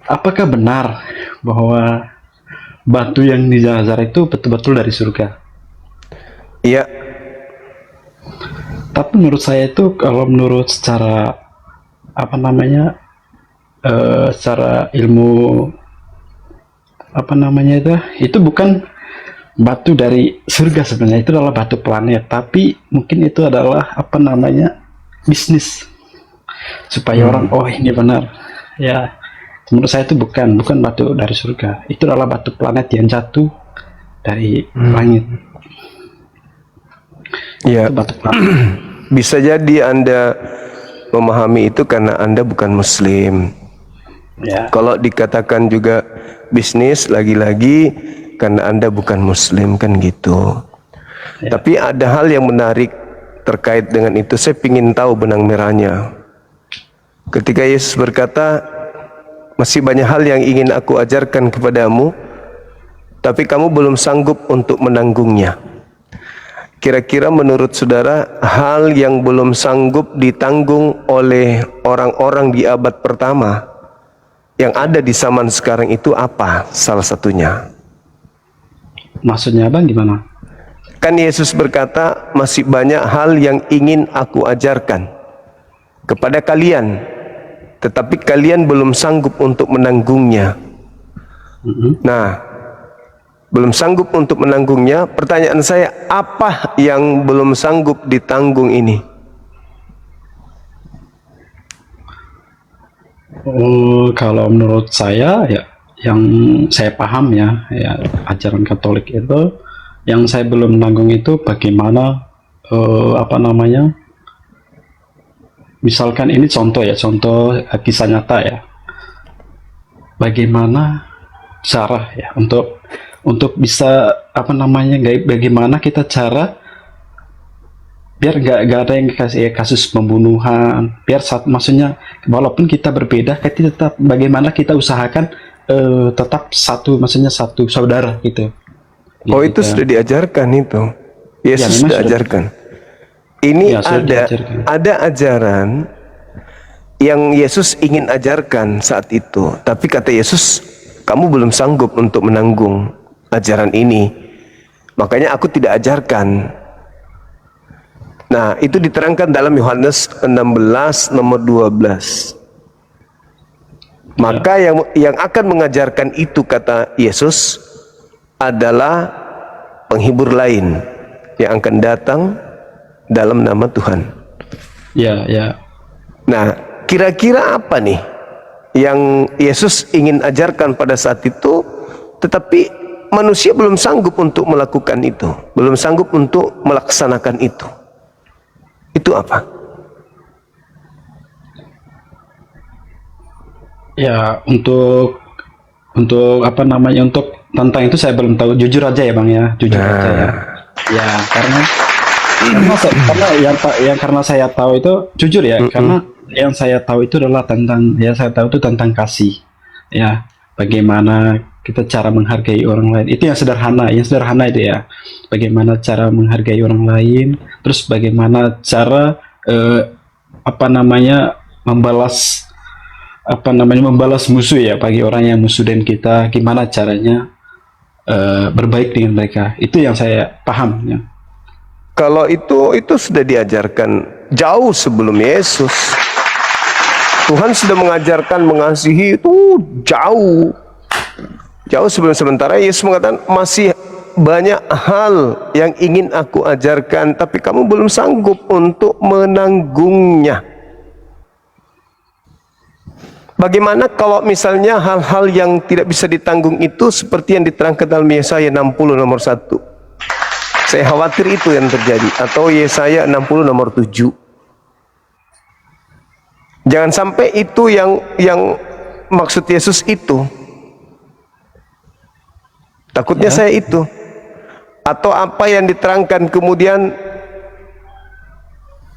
Apakah benar bahwa batu yang di Nazar itu betul-betul dari surga? Iya. Tapi menurut saya itu kalau menurut secara apa namanya secara ilmu apa namanya itu bukan batu dari surga sebenarnya, itu adalah batu planet, tapi mungkin itu adalah apa namanya bisnis supaya orang oh ini benar ya. Menurut saya itu bukan batu dari surga, itu adalah batu planet yang jatuh dari langit. Iya. Itu batu planet. Bisa jadi Anda memahami itu karena Anda bukan Muslim. Ya. Kalau dikatakan juga bisnis, lagi-lagi karena Anda bukan Muslim, kan gitu. Ya. Tapi ada hal yang menarik terkait dengan itu. Saya ingin tahu benang merahnya. Ketika Yesus berkata, masih banyak hal yang ingin aku ajarkan kepadamu, tapi kamu belum sanggup untuk menanggungnya. Kira-kira menurut saudara, hal yang belum sanggup ditanggung oleh orang-orang di abad pertama yang ada di zaman sekarang itu apa salah satunya? Maksudnya Bang gimana? Kan Yesus berkata, masih banyak hal yang ingin aku ajarkan kepada kalian, tetapi kalian belum sanggup untuk menanggungnya. Nah, belum sanggup untuk menanggungnya. Pertanyaan saya, apa yang belum sanggup ditanggung ini? Kalau menurut saya ya, yang saya paham ya ajaran Katolik itu, yang saya belum menanggung itu bagaimana apa namanya? Misalkan ini contoh kisah nyata ya. Bagaimana cara ya untuk bisa apa namanya, bagaimana kita cara biar nggak ada yang kasus pembunuhan, biar maksudnya walaupun kita berbeda, kita tetap bagaimana kita usahakan tetap satu, maksudnya satu saudara gitu. Oh, itu sudah diajarkan itu. Yesus sudah ajarkan. Ini Ya, sudah diajarkan. ada ajaran yang Yesus ingin ajarkan saat itu, tapi kata Yesus, kamu belum sanggup untuk menanggung ajaran ini, makanya aku tidak ajarkan. Nah, itu diterangkan dalam Yohanes 16 nomor 12. Maka yang akan mengajarkan itu, kata Yesus, adalah penghibur lain yang akan datang dalam nama Tuhan. Ya. Nah, kira-kira apa nih yang Yesus ingin ajarkan pada saat itu, tetapi manusia belum sanggup untuk melakukan itu, belum sanggup untuk melaksanakan itu. Itu apa? Ya, untuk apa namanya, untuk tentang itu saya belum tahu, jujur aja ya Bang ya, jujur aja ya. Ya, karena karena saya tahu itu jujur ya, karena yang saya tahu itu adalah tentang kasih. Ya, bagaimana kita cara menghargai orang lain. Itu yang sederhana itu ya. Bagaimana cara menghargai orang lain, terus bagaimana cara apa namanya membalas musuh ya, bagi orang yang musuh dan kita, gimana caranya berbaik dengan mereka. Itu yang saya paham ya. Kalau itu sudah diajarkan jauh sebelum Yesus. Tuhan sudah mengajarkan mengasihi itu jauh sebelum. Sementara Yesus mengatakan, masih banyak hal yang ingin aku ajarkan, tapi kamu belum sanggup untuk menanggungnya. Bagaimana kalau misalnya hal-hal yang tidak bisa ditanggung itu seperti yang diterangkan dalam Yesaya 60 nomor 1. Saya khawatir itu yang terjadi. Atau Yesaya 60 nomor 7. Jangan sampai itu yang maksud Yesus itu. Takutnya saya itu. Atau apa yang diterangkan kemudian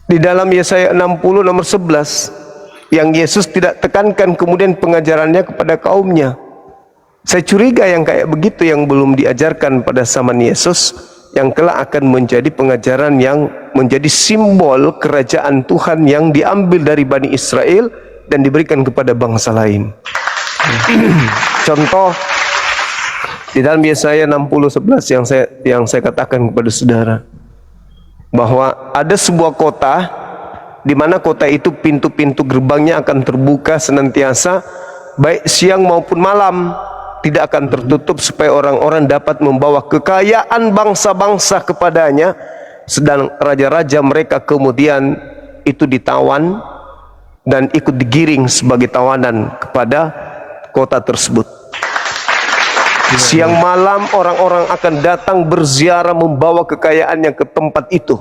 di dalam Yesaya 60 nomor 11, yang Yesus tidak tekankan kemudian pengajarannya kepada kaumnya. Saya curiga yang kayak begitu yang belum diajarkan pada zaman Yesus, yang kelak akan menjadi pengajaran yang menjadi simbol kerajaan Tuhan yang diambil dari Bani Israel dan diberikan kepada bangsa lain. Contoh di dalam Yesaya 60:11 yang saya katakan kepada saudara, bahwa ada sebuah kota di mana kota itu pintu-pintu gerbangnya akan terbuka senantiasa, baik siang maupun malam, tidak akan tertutup, supaya orang-orang dapat membawa kekayaan bangsa-bangsa kepadanya, sedang raja-raja mereka kemudian itu ditawan dan ikut digiring sebagai tawanan kepada kota tersebut. Siang malam orang-orang akan datang berziarah membawa kekayaannya ke tempat itu.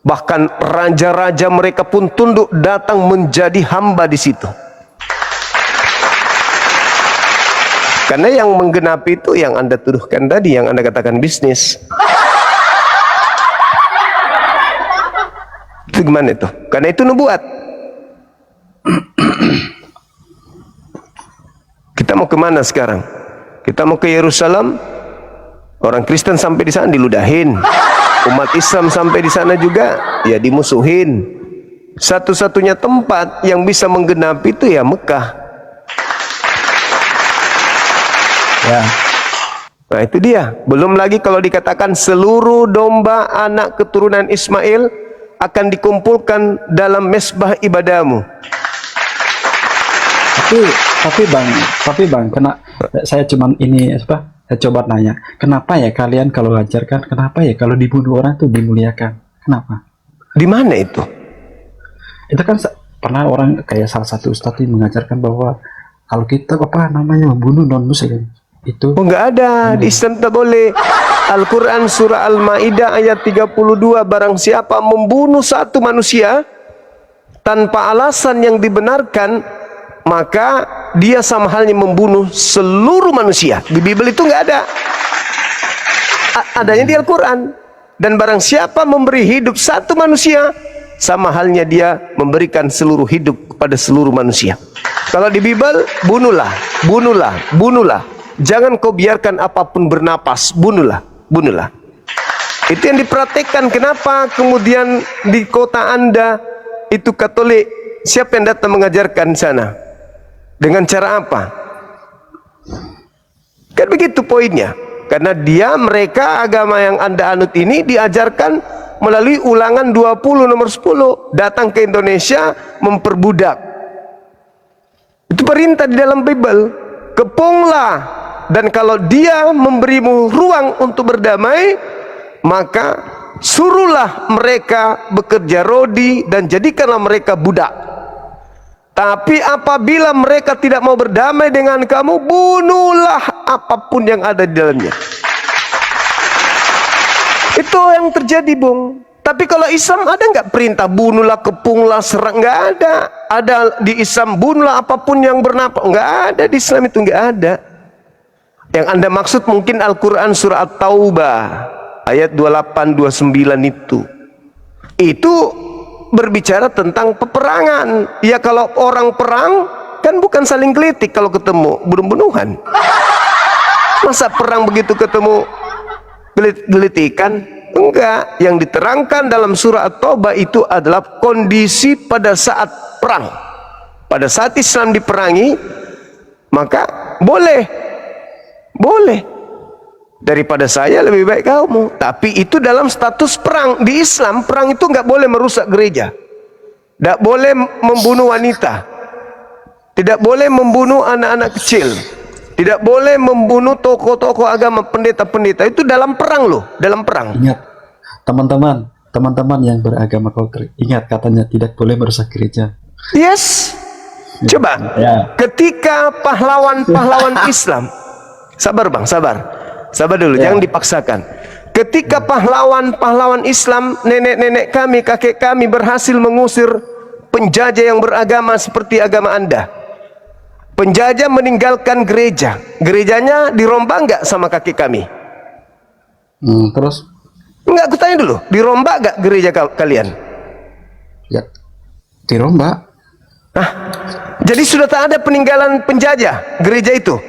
Bahkan raja-raja mereka pun tunduk datang menjadi hamba di situ. Karena yang menggenapi itu yang Anda tuduhkan tadi, yang Anda katakan bisnis. Itu gimana itu? Karena itu nubuat. Kita mau kemana sekarang? Kita mau ke Yerusalem. Orang Kristen sampai di sana diludahin. Umat Islam sampai di sana juga ya dimusuhin. Satu-satunya tempat yang bisa menggenapi itu ya Mekah. Ya. Nah itu dia. Belum lagi kalau dikatakan seluruh domba anak keturunan Ismail akan dikumpulkan dalam mesbah ibadahmu. Tapi bang, kena saya cuman ini apa? Saya coba nanya, kenapa ya kalian kalau ajarkan, kenapa ya kalau dibunuh orang tuh dimuliakan? Kenapa? Di mana itu? Itu kan pernah orang kayak salah satu ustadz yang mengajarkan bahwa kalau kita apa namanya membunuh non muslim itu enggak ada, di Islam tak boleh. Al-Quran surah Al-Ma'idah ayat 32, barang siapa membunuh satu manusia tanpa alasan yang dibenarkan, maka dia sama halnya membunuh seluruh manusia. Di Bible itu nggak ada. Adanya di Al-Quran. Dan barang siapa memberi hidup satu manusia, sama halnya dia memberikan seluruh hidup kepada seluruh manusia. Kalau di Bible, bunuhlah, bunuhlah, bunuhlah. Jangan kau biarkan apapun bernapas, bunuhlah, bunuhlah. Itu yang diperhatikan. Kenapa kemudian di kota Anda itu Katolik, siapa yang datang mengajarkan sana? Dengan cara apa? Kan begitu poinnya. Karena mereka agama yang Anda anut ini diajarkan melalui Ulangan 20 nomor 10. Datang ke Indonesia memperbudak. Itu perintah di dalam Bible. Kepunglah. Dan kalau dia memberimu ruang untuk berdamai, maka suruhlah mereka bekerja rodi dan jadikanlah mereka budak. Tapi apabila mereka tidak mau berdamai dengan kamu, bunuhlah apapun yang ada di dalamnya. Itu yang terjadi, Bung. Tapi kalau Islam ada nggak perintah bunuhlah, kepunglah, serang? Nggak ada. Ada di Islam bunuhlah apapun yang bernapas? Nggak ada di Islam, itu nggak ada. Yang Anda maksud mungkin Al-Quran surah At-Taubah ayat 28-29 itu. Itu berbicara tentang peperangan. Ya kalau orang perang kan bukan saling gelitik kalau ketemu, bunuh-bunuhan. Masa perang begitu ketemu gelitikan? Enggak. Yang diterangkan dalam surah At-Taubah itu adalah kondisi pada saat perang. Pada saat Islam diperangi, maka boleh daripada saya lebih baik kamu. Tapi itu dalam status perang. Di Islam perang itu nggak boleh merusak gereja, tidak boleh membunuh wanita, tidak boleh membunuh anak-anak kecil, tidak boleh membunuh tokoh-tokoh agama, pendeta-pendeta. Itu dalam perang loh, dalam perang. Ingat teman-teman yang beragama Katolik, ingat katanya tidak boleh merusak gereja. Yes. Coba ketika pahlawan-pahlawan Islam, sabar bang, sabar dulu, jangan dipaksakan. Ketika pahlawan-pahlawan Islam, nenek-nenek kami, kakek kami berhasil mengusir penjajah yang beragama seperti agama Anda. Penjajah meninggalkan gereja. Gerejanya dirombak enggak sama kakek kami? Terus? Enggak, aku tanya dulu. Dirombak enggak gereja kalian? Ya, dirombak. Jadi sudah tak ada peninggalan penjajah gereja itu?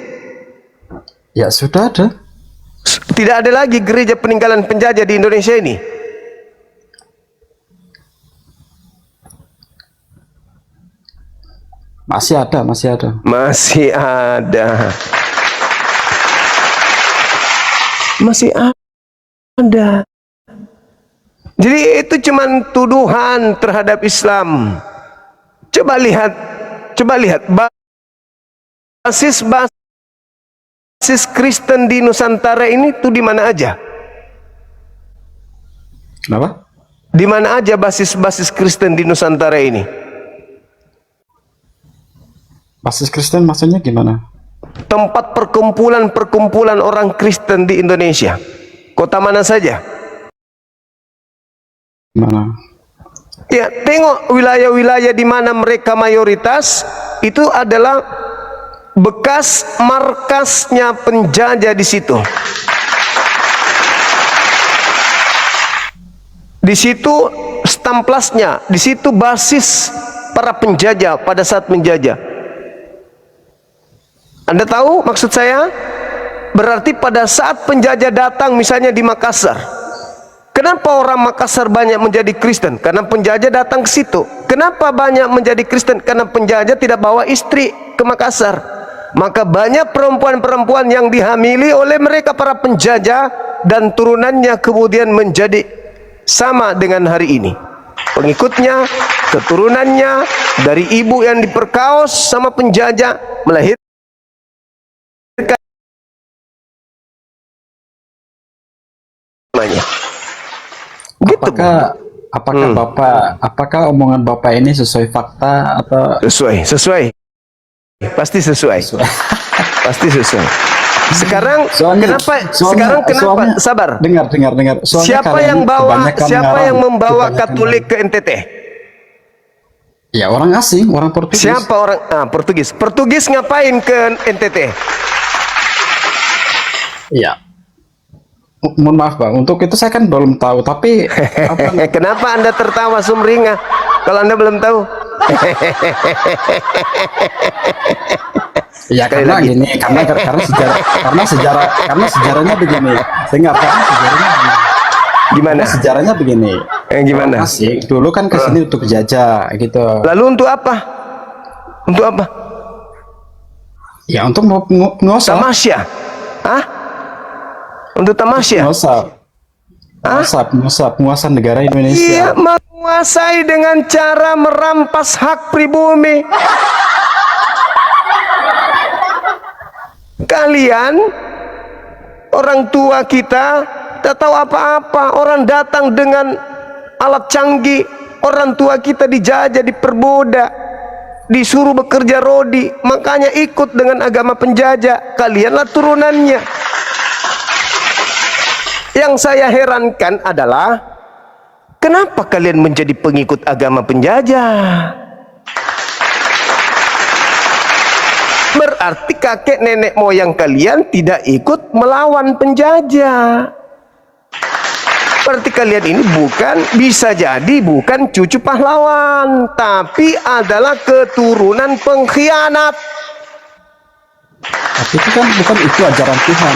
Ya sudah ada. Tidak ada lagi gereja peninggalan penjajah di Indonesia ini? Masih ada, masih ada. Masih ada. Masih ada. Jadi itu cuman tuduhan terhadap Islam. Coba lihat basis Kristen di Nusantara ini tuh di mana aja? Kenapa? Di mana aja basis Kristen di Nusantara ini? Basis Kristen maksudnya gimana? Tempat perkumpulan orang Kristen di Indonesia. Kota mana saja? Gimana? Ya, tengok wilayah-wilayah di mana mereka mayoritas, itu adalah bekas markasnya penjajah di situ. Di situ stamplasnya, di situ basis para penjajah pada saat menjajah. Anda tahu maksud saya? Berarti pada saat penjajah datang misalnya di Makassar, kenapa orang Makassar banyak menjadi Kristen? Karena penjajah datang ke situ. Kenapa banyak menjadi Kristen? Karena penjajah tidak bawa istri ke Makassar. Maka banyak perempuan-perempuan yang dihamili oleh mereka para penjajah dan turunannya kemudian menjadi sama dengan hari ini. Pengikutnya, keturunannya dari ibu yang diperkaos sama penjajah melahirkan. Gitu. Apakah omongan Bapak ini sesuai fakta atau sesuai? Pasti sesuai. Pasti sesuai. Sekarang kenapa? Sabar. Dengar. Siapa yang membawa Katolik ke NTT? Ya orang asing, orang Portugis. Siapa orang? Portugis. Portugis ngapain ke NTT? Iya. Mohon maaf Bang, untuk itu saya kan belum tahu, tapi kenapa Anda tertawa sumringah kalau Anda belum tahu? Ya karena gini, karena sejarahnya begini. Dengar, karena sejarahnya begini. Gimana? Sejarahnya begini. Gimana? Asik, dulu kan kesini untuk jajah gitu. Lalu untuk apa? Untuk apa? Ya untuk ngosok. Tamasya? Untuk tamasya? Penguasaan negara Indonesia. Iya, menguasai dengan cara merampas hak pribumi. Kalian, orang tua kita, tak tahu apa-apa. Orang datang dengan alat canggih. Orang tua kita dijajah, diperbudak, disuruh bekerja rodi. Makanya ikut dengan agama penjajah. Kalianlah turunannya. Yang saya herankan adalah kenapa kalian menjadi pengikut agama penjajah? Berarti kakek nenek moyang kalian tidak ikut melawan penjajah. Berarti kalian ini bisa jadi bukan cucu pahlawan, tapi adalah keturunan pengkhianat. Tapi itu kan bukan itu ajaran Tuhan,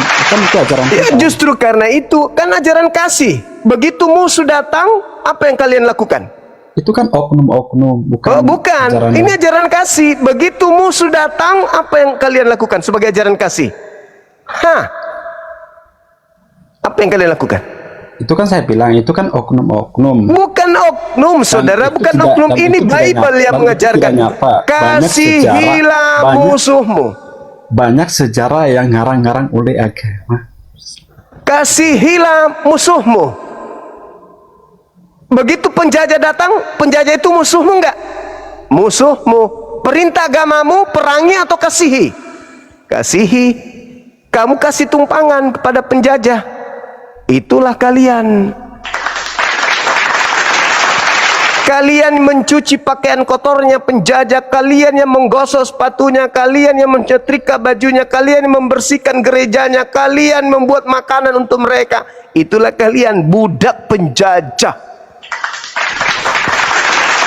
Ya, justru karena itu kan ajaran kasih. Begitu musuh datang, apa yang kalian lakukan? Itu kan oknum-oknum, bukan. Bukan. Ini ajaran kasih. Begitu musuh datang, apa yang kalian lakukan sebagai ajaran kasih? Apa yang kalian lakukan? Itu kan saya bilang, itu kan oknum-oknum. Bukan oknum, saudara. Bukan oknum. Ini Bible yang mengajarkan. Kasihilah musuhmu. Banyak sejarah yang ngarang-ngarang oleh agama. Kasihilah musuhmu. Begitu penjajah datang, penjajah itu musuhmu enggak? Musuhmu. Perintah agamamu, perangi atau kasihi? Kasihi. Kamu kasih tumpangan kepada penjajah. Itulah kalian. Kalian mencuci pakaian kotornya penjajah, kalian yang menggosok sepatunya, kalian yang menyetrika bajunya, kalian yang membersihkan gerejanya, kalian membuat makanan untuk mereka. Itulah kalian, budak penjajah.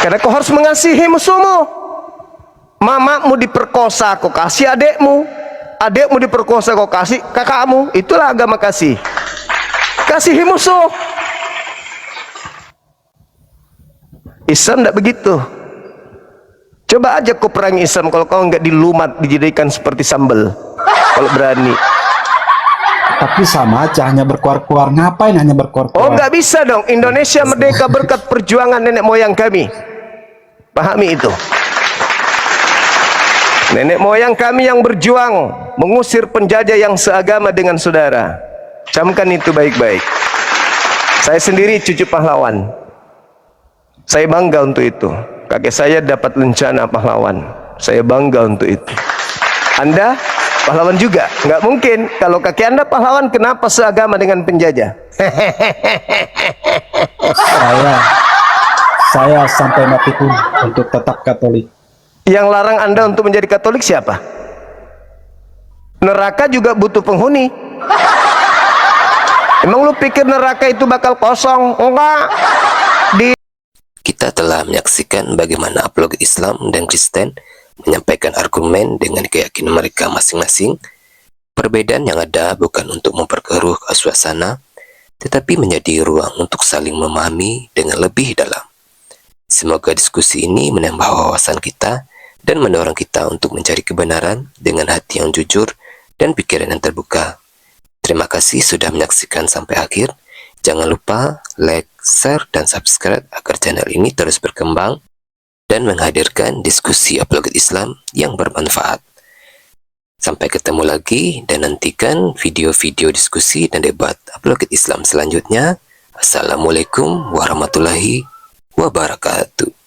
Karena kau harus mengasihi musuhmu. Mamamu diperkosa, kau kasih adekmu. Adekmu diperkosa, kau kasih kakakmu. Itulah agama kasih. Kasihi musuh. Islam tidak begitu. Coba aja kau perangi Islam, kalau kau nggak dilumat, dijadikan seperti sambal. Kalau berani. Tapi sama aja, hanya berkuar-kuar. Ngapain hanya berkuar-kuar? Oh, nggak bisa dong. Indonesia merdeka berkat perjuangan nenek moyang kami. Pahami itu. Nenek moyang kami yang berjuang mengusir penjajah yang seagama dengan saudara. Camkan itu baik-baik. Saya sendiri cucu pahlawan. Saya bangga untuk itu. Kakek saya dapat lencana pahlawan. Saya bangga untuk itu. Anda pahlawan juga? Nggak mungkin. Kalau kakek Anda pahlawan, kenapa seagama dengan penjajah? Saya sampai mati pun untuk tetap Katolik. Yang larang Anda untuk menjadi Katolik siapa? Neraka juga butuh penghuni. Emang lu pikir neraka itu bakal kosong? Enggak. Kita telah menyaksikan bagaimana apologet Islam dan Kristen menyampaikan argumen dengan keyakinan mereka masing-masing. Perbedaan yang ada bukan untuk memperkeruh suasana, tetapi menjadi ruang untuk saling memahami dengan lebih dalam. Semoga diskusi ini menambah wawasan kita dan mendorong kita untuk mencari kebenaran dengan hati yang jujur dan pikiran yang terbuka. Terima kasih sudah menyaksikan sampai akhir. Jangan lupa like, share, dan subscribe agar channel ini terus berkembang dan menghadirkan diskusi apologet Islam yang bermanfaat. Sampai ketemu lagi dan nantikan video-video diskusi dan debat apologet Islam selanjutnya. Assalamualaikum warahmatullahi wabarakatuh.